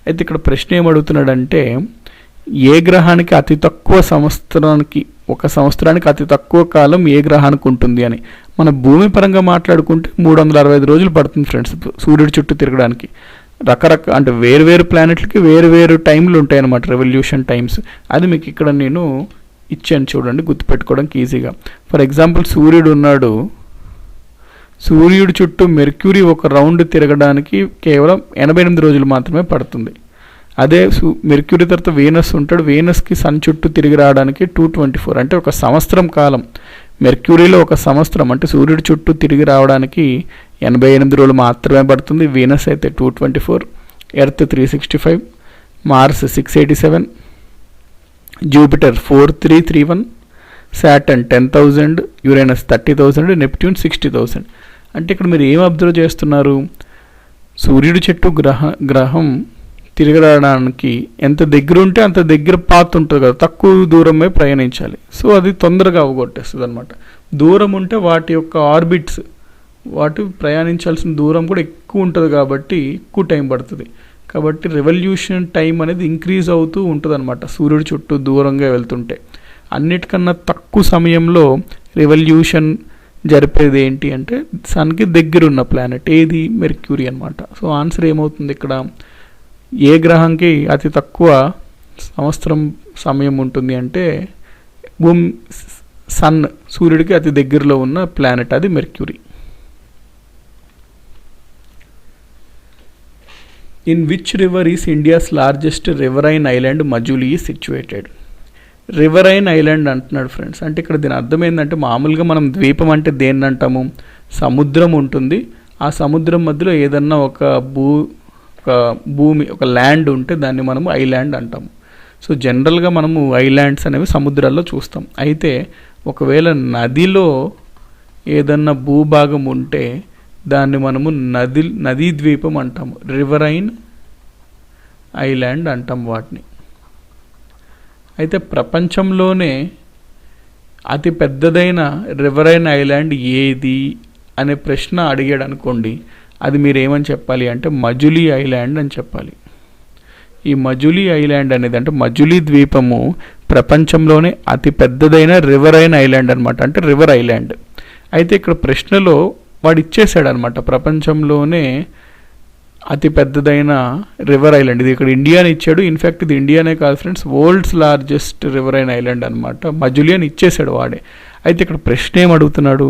అయితే ఇక్కడ ప్రశ్న ఏమడుగుతున్నాడంటే ఏ గ్రహానికి అతి తక్కువ ఒక సంవత్సరానికి అతి తక్కువ కాలం ఏ గ్రహానికి ఉంటుంది అని. మన భూమి పరంగా మాట్లాడుకుంటే 365 రోజులు పడుతుంది ఫ్రెండ్స్ సూర్యుడి చుట్టూ తిరగడానికి. అంటే వేరు ప్లానెట్లకి వేరు టైంలు ఉంటాయి అన్నమాట, రెవల్యూషన్ టైమ్స్. అది మీకు ఇక్కడ నేను ఇచ్చాను చూడండి, గుర్తుపెట్టుకోవడానికి ఈజీగా. ఫర్ ఎగ్జాంపుల్ సూర్యుడు ఉన్నాడు, సూర్యుడి చుట్టూ మెర్క్యూరీ ఒక రౌండ్ తిరగడానికి కేవలం 88 రోజులు మాత్రమే పడుతుంది. అదే మెర్క్యూరీ తర్వాత వీనస్ ఉంటాడు, వీనస్కి సన్ చుట్టూ తిరిగి రావడానికి 224 అంటే ఒక సంవత్సరం కాలం. మెర్క్యూరీలో ఒక సంవత్సరం అంటే సూర్యుడి చుట్టూ తిరిగి రావడానికి 88 రోజులు మాత్రమే పడుతుంది. వీనస్ అయితే 224, Earth 365, Mars 687, Jupiter 4331, Saturn 10,000, Uranus 30,000, Neptune 60,000. అంటే ఇక్కడ మీరు ఏం అబ్జర్వ్ చేస్తున్నారు, సూర్యుడి చుట్టూ గ్రహం తిరిగి రావడానికి ఎంత దగ్గర ఉంటే అంత దగ్గర పాత్ ఉంటుంది కదా, తక్కువ దూరమే ప్రయాణించాలి. సో అది తొందరగా అవగొట్టేస్తుంది అనమాట. దూరం ఉంటే వాటి యొక్క ఆర్బిట్స్, వాటి ప్రయాణించాల్సిన దూరం కూడా ఎక్కువ ఉంటుంది కాబట్టి ఎక్కువ టైం పడుతుంది. కాబట్టి రెవల్యూషన్ టైం అనేది ఇంక్రీజ్ అవుతూ ఉంటుంది అనమాట సూర్యుడి చుట్టూ దూరంగా వెళ్తుంటే. అన్నిటికన్నా తక్కువ సమయంలో రెవల్యూషన్ జరిపేది ఏంటి అంటే సన్కి దగ్గరున్న ప్లానెట్ ఏది, మెర్క్యూరీ అనమాట. సో ఆన్సర్ ఏమవుతుంది ఇక్కడ, ఏ గ్రహంకి అతి తక్కువ సంవత్సరం సమయం ఉంటుంది అంటే సన్, సూర్యుడికి అతి దగ్గరలో ఉన్న ప్లానెట్ అది mercury. In which river is India's largest riverine island Majuli is situated. Riverine island అంటున్నాడు ఫ్రెండ్స్. అంటే ఇక్కడ దీని అర్థం ఏంటంటే, మామూలుగా మనం ద్వీపం అంటే దేన్ని అంటాము, సముద్రం ఉంటుంది, ఆ సముద్రం మధ్యలో ఏదన్నా ఒక భూమి, ఒక ల్యాండ్ ఉంటే దాన్ని మనము ఐలాండ్ అంటాము. సో జనరల్గా మనము ఐలాండ్స్ అనేవి సముద్రాల్లో చూస్తాం. అయితే ఒకవేళ నదిలో ఏదన్నా భూభాగం ఉంటే దాన్ని మనము నదీ ద్వీపం అంటాము, రివరైన్ ఐలాండ్ అంటాం వాటిని. అయితే ప్రపంచంలోనే అతి పెద్దదైన రివరైన్ ఐలాండ్ ఏది అనే ప్రశ్న అడిగాడు అనుకోండి, అది మీరు ఏమని చెప్పాలి అంటే మజులీ ఐలాండ్ అని చెప్పాలి. ఈ మజులీ ఐలాండ్ అనేది అంటే మజులీ ద్వీపము ప్రపంచంలోనే అతి పెద్దదైన రివరైన్ ఐలాండ్ అనమాట, అంటే రివర్ ఐలాండ్. అయితే ఇక్కడ ప్రశ్నలో వాడు ఇచ్చేసాడు అనమాట, ప్రపంచంలోనే అతి పెద్దదైన రివర్ ఐలాండ్, ఇది ఇక్కడ ఇండియాని ఇచ్చాడు. ఇన్ఫ్యాక్ట్ ఇది ఇండియానే కాదు friends, world's largest riverine island అనమాట, మజులీ అని ఇచ్చేసాడు వాడే. అయితే ఇక్కడ ప్రశ్న ఏం అడుగుతున్నాడు,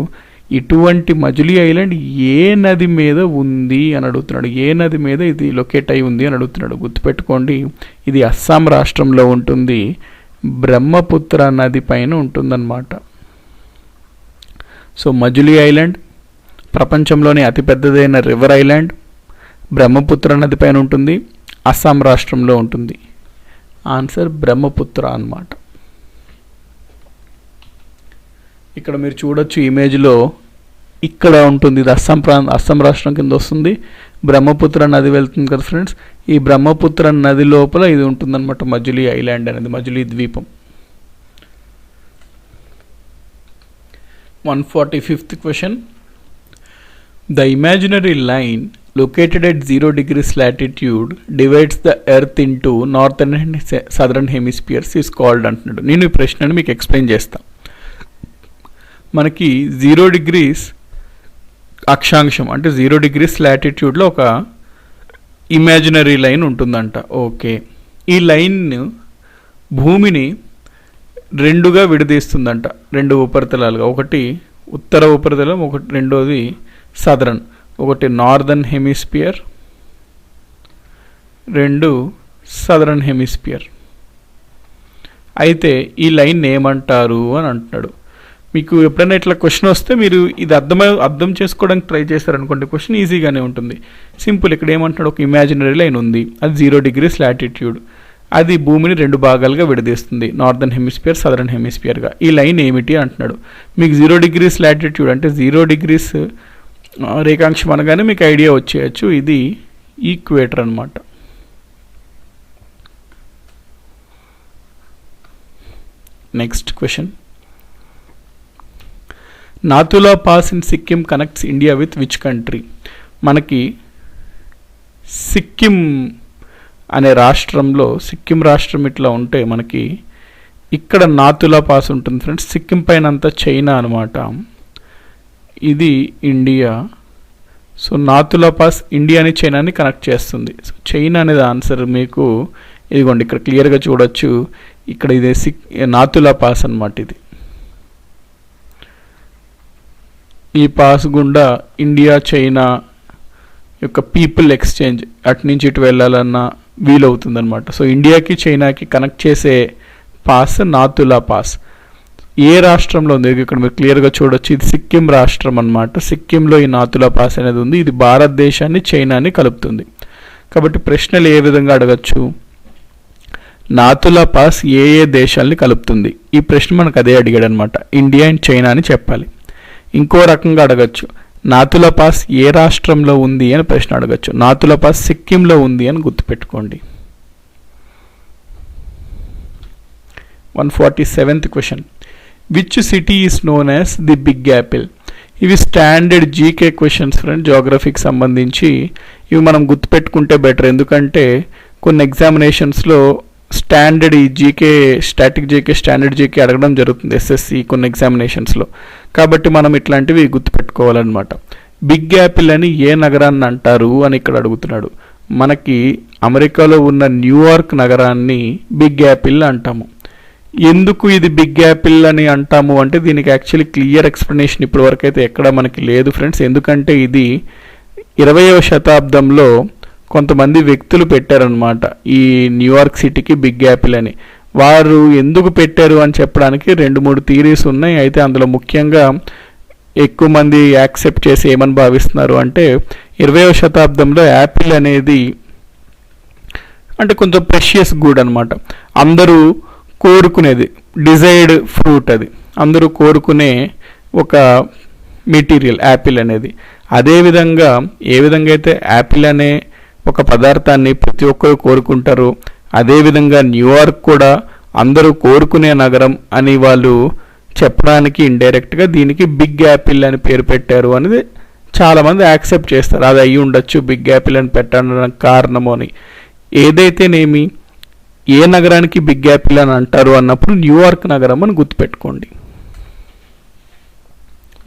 ఇటువంటి మజులీ ఐలాండ్ ఏ నది మీద ఉంది అని అడుగుతున్నాడు, ఏ నది మీద ఇది లొకేట్ అయి ఉంది అని అడుగుతున్నాడు. గుర్తుపెట్టుకోండి, ఇది అస్సాం రాష్ట్రంలో ఉంటుంది, బ్రహ్మపుత్ర నది పైన ఉంటుందన్నమాట. సో మజులీ ఐలాండ్ ప్రపంచంలోనే అతిపెద్దదైన రివర్ ఐలాండ్, బ్రహ్మపుత్ర నది పైన ఉంటుంది, అస్సాం రాష్ట్రంలో ఉంటుంది. ఆన్సర్ బ్రహ్మపుత్ర అన్నమాట. ఇక్కడ మీరు చూడొచ్చు ఇమేజ్లో, ఇక్కడ ఉంటుంది, ఇది అస్సాం రాష్ట్రం కింద వస్తుంది, బ్రహ్మపుత్ర నది వెళ్తుంది కదా ఫ్రెండ్స్. ఈ బ్రహ్మపుత్ర నది లోపల ఇది ఉంటుందన్నమాట మజులీ ఐలాండ్ అనేది, మజులీ ద్వీపం. 145th question. The imaginary line located at 0 degrees latitude divides the earth into northern and southern hemispheres is called అంటున్నాడు. నేను ఈ ప్రశ్నను మీకు ఎక్స్ప్లెయిన్ చేస్తాను. మనకి 0 degrees అక్షాంశం అంటే 0 degrees latitudeలో ఒక ఇమాజినరీ లైన్ ఉంటుందంట. ఓకే, ఈ లైన్ భూమిని రెండుగా విడదీస్తుందంట, రెండు ఉపరితలాలుగా, ఒకటి ఉత్తర ఉపరితలం, ఒకటి రెండోది సదరన్, ఒకటి నార్దర్న్ హెమిస్ఫియర్, రెండు సదరన్ హెమిస్ఫియర్. అయితే ఈ లైన్ ఏమంటారు అని అంటున్నాడు. మీకు ఎప్పుడైనా ఇట్లా క్వశ్చన్ వస్తే మీరు ఇది అర్థం చేసుకోవడానికి ట్రై చేస్తారనుకోండి, క్వశ్చన్ ఈజీగానే ఉంటుంది. సింపుల్, ఇక్కడ ఏమంటున్నాడు, ఒక ఇమాజినరీ లైన్ ఉంది, అది 0 degrees లాటిట్యూడ్, అది భూమిని రెండు భాగాలుగా విడదీస్తుంది, నార్దర్న్ హెమిస్ఫియర్, సదరన్ హెమిస్ఫియర్గా. ఈ లైన్ ఏమిటి అంటున్నాడు. మీకు 0 degrees లాటిట్యూడ్ అంటే 0 degrees రేఖాంశం అనగానే మీకు ఐడియా వచ్చేయచ్చు, ఇది ఈక్వేటర్ అన్నమాట. Next question. Nathula pass in Sikkim connects India with which country. మనకి సిక్కిం అనే రాష్ట్రంలో, సిక్కిం రాష్ట్రం ఇట్లా ఉంటే మనకి ఇక్కడ నాతులా పాస్ ఉంటుంది ఫ్రెండ్స్. సిక్కిం పైన అంతా చైనా అనమాట, ఇది ఇండియా, సో నాతులా పాస్ ఇండియాని చైనాని కనెక్ట్ చేస్తుంది. సో చైనా అనేది ఆన్సర్ మీకు ఇదిగోండి ఇక్కడ క్లియర్గా చూడొచ్చు. ఇక్కడ ఇది నాతులా పాస్ అన్నమాట. ఇది ఈ పాస్ గుండా ఇండియా చైనా యొక్క పీపుల్ ఎక్స్చేంజ్ అటు నుంచి ఇటు వెళ్ళాలన్నా వీలవుతుంది అనమాట. సో ఇండియాకి చైనాకి కనెక్ట్ చేసే పాస్ నాతులా పాస్. ఏ రాష్ట్రంలో ఉంది ఇక్కడ మీరు క్లియర్గా చూడొచ్చు. ఇది సిక్కిం రాష్ట్రం అన్నమాట. సిక్కింలో ఈ నాతులా పాస్ అనేది ఉంది. ఇది భారతదేశాన్ని చైనాని కలుపుతుంది. కాబట్టి ప్రశ్నలు ఏ విధంగా అడగచ్చు, నాతులా పాస్ ఏ ఏ దేశాలని కలుపుతుంది, ఈ ప్రశ్న మనకు అదే అడిగాడు అనమాట. ఇండియా అండ్ చైనా అని చెప్పాలి. ఇంకో రకంగా అడగచ్చు, నాతులా పాస్ ఏ రాష్ట్రంలో ఉంది అని ప్రశ్న అడగచ్చు. నాతులా పాస్ సిక్కింలో ఉంది అని గుర్తుపెట్టుకోండి. 147th question, which city is known as the big apple? ఇవి స్టాండర్డ్ జీకే క్వశ్చన్స్ ఫ్రెండ్, జోగ్రఫీకి సంబంధించి. ఇవి మనం గుర్తుపెట్టుకుంటే బెటర్, ఎందుకంటే కొన్ని ఎగ్జామినేషన్స్లో స్టాండర్డ్ ఈ GK static GK standard GK అడగడం జరుగుతుంది ఎస్ఎస్సి కొన్ని ఎగ్జామినేషన్స్లో. కాబట్టి మనం ఇట్లాంటివి గుర్తుపెట్టుకోవాలన్నమాట. బిగ్ యాపిల్ అని ఏ నగరాన్ని అంటారు అని ఇక్కడ అడుగుతున్నాడు. మనకి అమెరికాలో ఉన్న న్యూయార్క్ నగరాన్ని బిగ్ యాపిల్ అంటాము. ఎందుకు ఇది బిగ్ యాపిల్ అని అంటాము అంటే దీనికి యాక్చువల్లీ క్లియర్ ఎక్స్ప్లెనేషన్ ఇప్పటి వరకు అయితే ఎక్కడ మనకి లేదు ఫ్రెండ్స్. ఎందుకంటే ఇది 20వ శతాబ్దంలో కొంతమంది వ్యక్తులు పెట్టారనమాట ఈ న్యూయార్క్ సిటీకి బిగ్ యాపిల్ అని. వారు ఎందుకు పెట్టారు అని చెప్పడానికి 2-3 థియరీస్ ఉన్నాయి. అయితే అందులో ముఖ్యంగా ఎక్కువ మంది యాక్సెప్ట్ చేసి ఏమని భావిస్తున్నారు అంటే 20వ శతాబ్దంలో యాపిల్ అనేది అంటే కొంచెం ప్రెషియస్ గుడ్ అనమాట. అందరూ కోరుకునేది, డిజైర్డ్ ఫ్రూట్, అది అందరూ కోరుకునే ఒక మెటీరియల్ యాపిల్ అనేది. అదేవిధంగా ఏ విధంగా అయితే యాపిల్ అనే ఒక పదార్థాన్ని ప్రతి ఒక్కరు కోరుకుంటారు, అదేవిధంగా న్యూయార్క్ కూడా అందరూ కోరుకునే నగరం అని వాళ్ళు చెప్పడానికి ఇండైరెక్ట్గా దీనికి బిగ్ యాపిల్ అని పేరు పెట్టారు అనేది చాలామంది యాక్సెప్ట్ చేస్తారు. అది అయ్యి ఉండొచ్చు బిగ్ యాపిల్ అని పెట్టడానికి కారణము అని. ఏదైతేనేమి ఏ నగరానికి బిగ్ యాపిల్ అని అంటారు అన్నప్పుడు న్యూయార్క్ నగరం అని గుర్తుపెట్టుకోండి.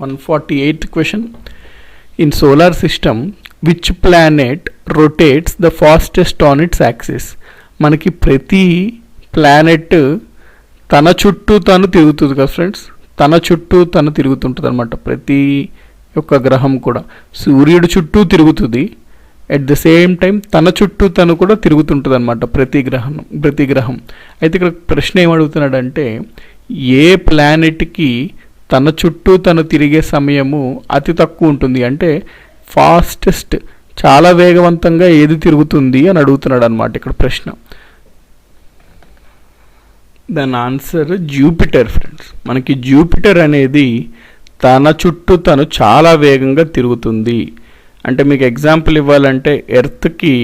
148th question, in solar system which planet rotates the fastest on it's axis? మనకి ప్రతి ప్లానెట్ తన చుట్టూ తను తిరుగుతుంది కదా ఫ్రెండ్స్, తన చుట్టూ తను తిరుగుతుంటుంది అనమాట. ప్రతి ఒక్క గ్రహం కూడా సూర్యుడు చుట్టూ తిరుగుతుంది, అట్ ద సేమ్ టైం తన చుట్టూ తను కూడా తిరుగుతుంటుంది అనమాట ప్రతి గ్రహం. అయితే ఇక్కడ ప్రశ్న ఏమడుగుతున్నాడంటే ఏ ప్లానెట్కి తన చుట్టూ తను తిరిగే సమయము అతి తక్కువ ఉంటుంది అంటే ఫాస్టెస్ట్ చాలా వేగవంతంగా ఏది తిరుగుతుంది అని అడుగుతున్నాడు అనమాట ఇక్కడ ప్రశ్న. దాని ఆన్సర్ జూపిటర్ ఫ్రెండ్స్. మనకి జూపిటర్ అనేది తన చుట్టూ తను చాలా వేగంగా తిరుగుతుంది. అంటే మీకు ఎగ్జాంపుల్ ఇవ్వాలంటే ఎర్త్కి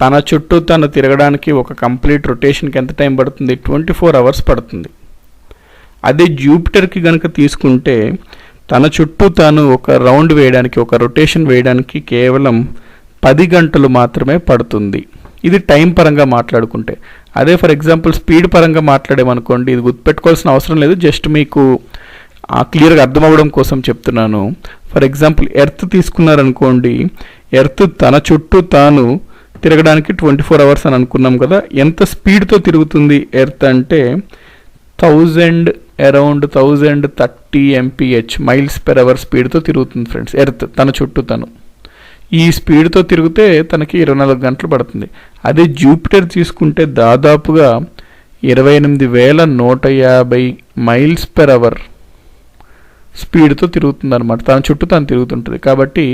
తన చుట్టూ తను తిరగడానికి ఒక కంప్లీట్ రొటేషన్కి ఎంత టైం పడుతుంది? 24 hours పడుతుంది. అదే జూపిటర్కి కనుక తీసుకుంటే తన చుట్టూ తాను ఒక రౌండ్ వేయడానికి, ఒక రొటేషన్ వేయడానికి కేవలం 10 గంటలు మాత్రమే పడుతుంది. ఇది టైం పరంగా మాట్లాడుకుంటే. అదే ఫర్ ఎగ్జాంపుల్ స్పీడ్ పరంగా మాట్లాడేమనుకోండి, ఇది గుర్తుపెట్టుకోవాల్సిన అవసరం లేదు, జస్ట్ మీకు క్లియర్గా అర్థమవ్వడం కోసం చెప్తున్నాను. ఫర్ ఎగ్జాంపుల్ ఎర్త్ తీసుకున్నారనుకోండి, ఎర్త్ తన చుట్టూ తాను తిరగడానికి 24 hours అని అనుకున్నాం కదా. ఎంత స్పీడ్తో తిరుగుతుంది ఎర్త్ అంటే around 1030 mph miles per hour స్పీడ్తో తిరుగుతుంది ఫ్రెండ్స్ ఎర్త్ తన చుట్టూ తను. ఈ స్పీడ్తో తిరిగితే తనకి 24 గంటలు పడుతుంది. అదే జూపిటర్ తీసుకుంటే దాదాపుగా 28,150 మైల్స్ పెర్ అవర్ స్పీడ్తో తిరుగుతుంది అనమాట. తన చుట్టూ తను తిరుగుతుంటుంది. కాబట్టి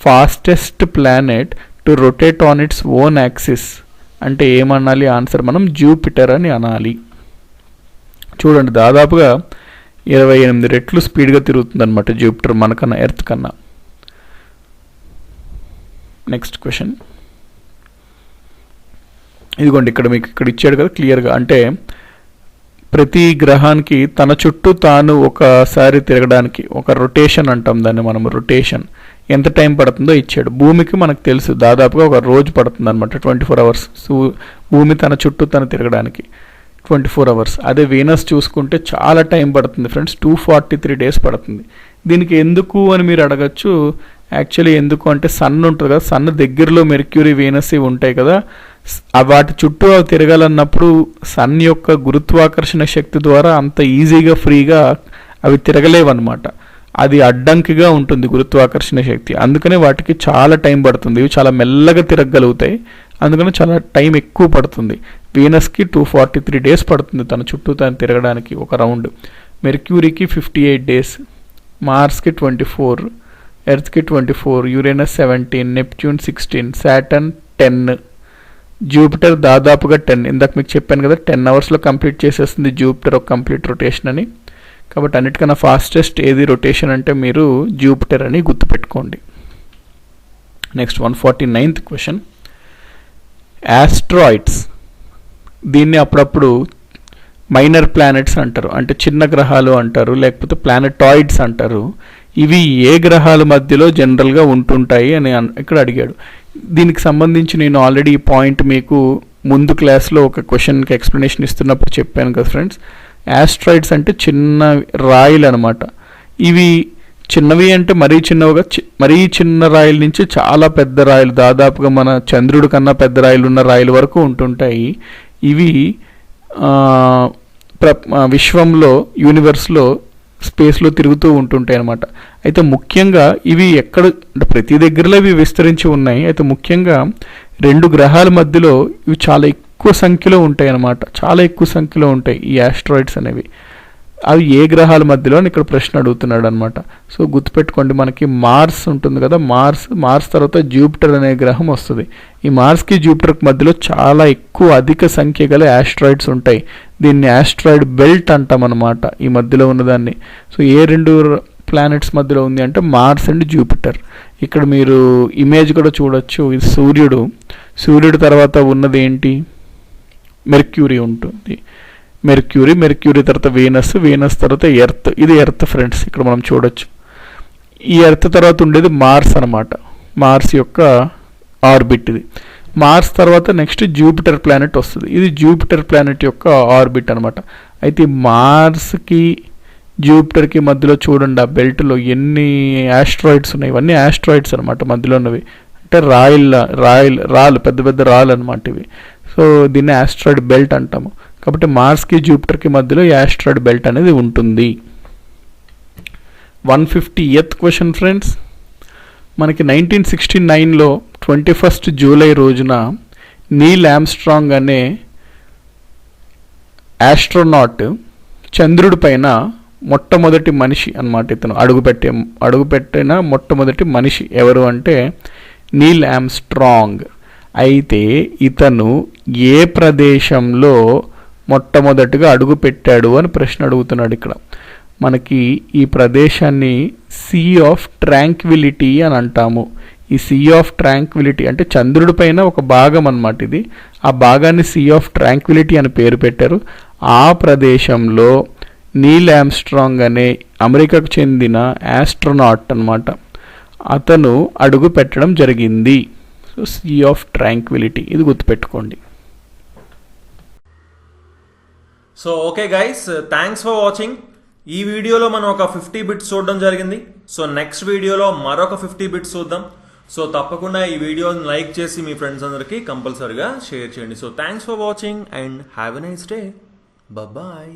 fastest planet to rotate on its own axis అంటే ఏమనాలి? ఆన్సర్ మనం జూపిటర్ అని అనాలి. చూడండి దాదాపుగా 28 రెట్లు స్పీడ్గా తిరుగుతుంది అనమాట జూపిటర్ మనకన్నా, ఎర్త్ కన్నా. నెక్స్ట్ క్వశ్చన్, ఇదిగోండి ఇక్కడ మీకు ఇక్కడ ఇచ్చాడు కదా క్లియర్గా. అంటే ప్రతి గ్రహానికి తన చుట్టూ తాను ఒకసారి తిరగడానికి ఒక రొటేషన్ అంటాం దాన్ని మనం, రొటేషన్ ఎంత టైం పడుతుందో ఇచ్చాడు. భూమికి మనకు తెలుసు దాదాపుగా ఒక రోజు పడుతుంది అనమాట, 24 hours. భూమి తన చుట్టూ తను తిరగడానికి 24 hours. అదే వీనస్ చూసుకుంటే చాలా టైం పడుతుంది ఫ్రెండ్స్, 243 days పడుతుంది. దీనికి ఎందుకు అని మీరు అడగచ్చు. యాక్చువల్లీ ఎందుకు అంటే సన్ ఉంటుంది కదా, సన్ దగ్గరలో మెర్క్యూరీ వీనస్ ఇవి ఉంటాయి కదా, వాటి చుట్టూ అవి తిరగాలన్నప్పుడు సన్ యొక్క గురుత్వాకర్షణ శక్తి ద్వారా అంత ఈజీగా ఫ్రీగా అవి తిరగలేవన్నమాట. అది అడ్డంకిగా ఉంటుంది గురుత్వాకర్షణ శక్తి, అందుకనే వాటికి చాలా టైం పడుతుంది. ఇవి చాలా మెల్లగా తిరగగలుగుతాయి, అందుకని చాలా టైం ఎక్కువ పడుతుంది. వీనస్కి 243 days పడుతుంది తన చుట్టూ తను తిరగడానికి ఒక రౌండ్. మెర్క్యూరీకి 58 days, మార్స్కి 24, ఎర్త్కి 24, యురేనస్ 17, నెప్ట్యూన్ 16, సాటర్న్ 10, జూపిటర్ దాదాపుగా 10. ఇందాక మీకు చెప్పాను కదా 10 hours కంప్లీట్ చేసేస్తుంది జూపిటర్ ఒక కంప్లీట్ రొటేషన్ అని. కాబట్టి అన్నిటికన్నా ఫాస్టెస్ట్ ఏది రొటేషన్ అంటే మీరు జూపిటర్ అని గుర్తుపెట్టుకోండి. Next 149th question. యాస్ట్రాయిడ్స్, దీన్ని అప్పుడప్పుడు మైనర్ ప్లానెట్స్ అంటారు, అంటే చిన్న గ్రహాలు అంటారు, లేకపోతే ప్లానెటాయిడ్స్ అంటారు. ఇవి ఏ గ్రహాల మధ్యలో జనరల్గా ఉంటుంటాయి అని ఇక్కడ అడిగాడు. దీనికి సంబంధించి నేను ఆల్రెడీ ఈ పాయింట్ మీకు ముందు క్లాస్లో ఒక క్వశ్చన్కి ఎక్స్ప్లెనేషన్ ఇస్తున్నప్పుడు చెప్పాను కదా ఫ్రెండ్స్. యాస్ట్రాయిడ్స్ అంటే చిన్న రాయిలు అనమాట. ఇవి చిన్నవి అంటే మరీ చిన్నవిగా, మరీ చిన్న రాయిల నుంచి చాలా పెద్ద రాయిలు, దాదాపుగా మన చంద్రుడి కన్నా పెద్ద రాయిలు ఉన్న రాయిల వరకు ఉంటుంటాయి. ఇవి విశ్వంలో, యూనివర్స్లో, స్పేస్లో తిరుగుతూ ఉంటుంటాయి అన్నమాట. అయితే ముఖ్యంగా ఇవి ఎక్కడ అంటే ప్రతి దగ్గరలో ఇవి విస్తరించి ఉన్నాయి. అయితే ముఖ్యంగా 2 గ్రహాల మధ్యలో ఇవి చాలా ఎక్కువ సంఖ్యలో ఉంటాయి అన్నమాట, చాలా ఎక్కువ సంఖ్యలో ఉంటాయి ఈ యాస్ట్రాయిడ్స్ అనేవి. అవి ఏ గ్రహాల మధ్యలో అని ఇక్కడ ప్రశ్న అడుగుతున్నాడు అనమాట. సో గుర్తుపెట్టుకోండి, మనకి మార్స్ ఉంటుంది కదా, మార్స్ తర్వాత జూపిటర్ అనే గ్రహం వస్తుంది. ఈ మార్స్కి జూపిటర్కి మధ్యలో చాలా ఎక్కువ అధిక సంఖ్య గల యాస్ట్రాయిడ్స్ ఉంటాయి. దీన్ని యాస్ట్రాయిడ్ బెల్ట్ అంటాం అనమాట, ఈ మధ్యలో ఉన్నదాన్ని. సో ఏ 2 ప్లానెట్స్ మధ్యలో ఉంది అంటే మార్స్ అండ్ జూపిటర్. ఇక్కడ మీరు ఇమేజ్ కూడా చూడొచ్చు. ఇది సూర్యుడు తర్వాత ఉన్నది ఏంటి, మెర్క్యూరీ ఉంటుంది. మెర్క్యూరీ తర్వాత వీనస్ తర్వాత ఎర్త్. ఇది ఎర్త్ ఫ్రెండ్స్, ఇక్కడ మనం చూడొచ్చు. ఈ ఎర్త్ తర్వాత ఉండేది మార్స్ అనమాట, మార్స్ యొక్క ఆర్బిట్ ఇది. మార్స్ తర్వాత నెక్స్ట్ జూపిటర్ ప్లానెట్ వస్తుంది. ఇది జూపిటర్ ప్లానెట్ యొక్క ఆర్బిట్ అనమాట. అయితే మార్స్కి జూపిటర్కి మధ్యలో చూడండి, ఆ బెల్ట్లో ఎన్ని యాస్ట్రాయిడ్స్ ఉన్నాయి. ఇవన్నీ యాస్ట్రాయిడ్స్ అనమాట మధ్యలో ఉన్నవి, అంటే రాళ్ళు పెద్ద పెద్ద రాళ్ళు అనమాట ఇవి. సో దీన్ని యాస్ట్రాయిడ్ బెల్ట్ అంటాము. కాబట్టి మార్స్కి జూపిటర్కి మధ్యలో యాస్ట్రాయిడ్ బెల్ట్ అనేది ఉంటుంది. 150th question friends. మనకి 1969లో 21st జూలై రోజున నీల్ ఆర్మ్స్ట్రాంగ్ అనే ఆస్ట్రోనాట్ చంద్రుడి పైన మొట్టమొదటి మనిషి అన్నమాట. ఇతను అడుగుపెట్టిన మొట్టమొదటి మనిషి ఎవరు అంటే నీల్ ఆర్మ్స్ట్రాంగ్. అయితే ఇతను ఏ ప్రదేశంలో మొట్టమొదటిగా అడుగు పెట్టాడు అని ప్రశ్న అడుగుతున్నాడు ఇక్కడ. మనకి ఈ ప్రదేశాన్ని సీ ఆఫ్ ట్రాంక్విలిటీ అని అంటాము. ఈ సీ ఆఫ్ ట్రాంక్విలిటీ అంటే చంద్రుడి పైన ఒక భాగం అన్నమాట ఇది. ఆ భాగాన్ని సీ ఆఫ్ ట్రాంక్విలిటీ అని పేరు పెట్టారు. ఆ ప్రదేశంలో నీల్ ఆర్మ్స్ట్రాంగ్ అనే అమెరికాకు చెందిన ఆస్ట్రోనాట్ అన్నమాట, అతను అడుగు పెట్టడం జరిగింది. సో సీ ఆఫ్ ట్రాంక్విలిటీ, ఇది గుర్తుపెట్టుకోండి. So okay guys, thanks for watching. ఈ వీడియోలో మనం ఒక 50 bits చూడడం జరిగింది. సో నెక్స్ట్ వీడియోలో మరొక 50 bits చూద్దాం. సో తప్పకుండా ఈ వీడియోని లైక్ చేసి మీ ఫ్రెండ్స్ అందరికీ కంపల్సరీగా షేర్ చేయండి. So thanks for watching and have a nice day. Bye.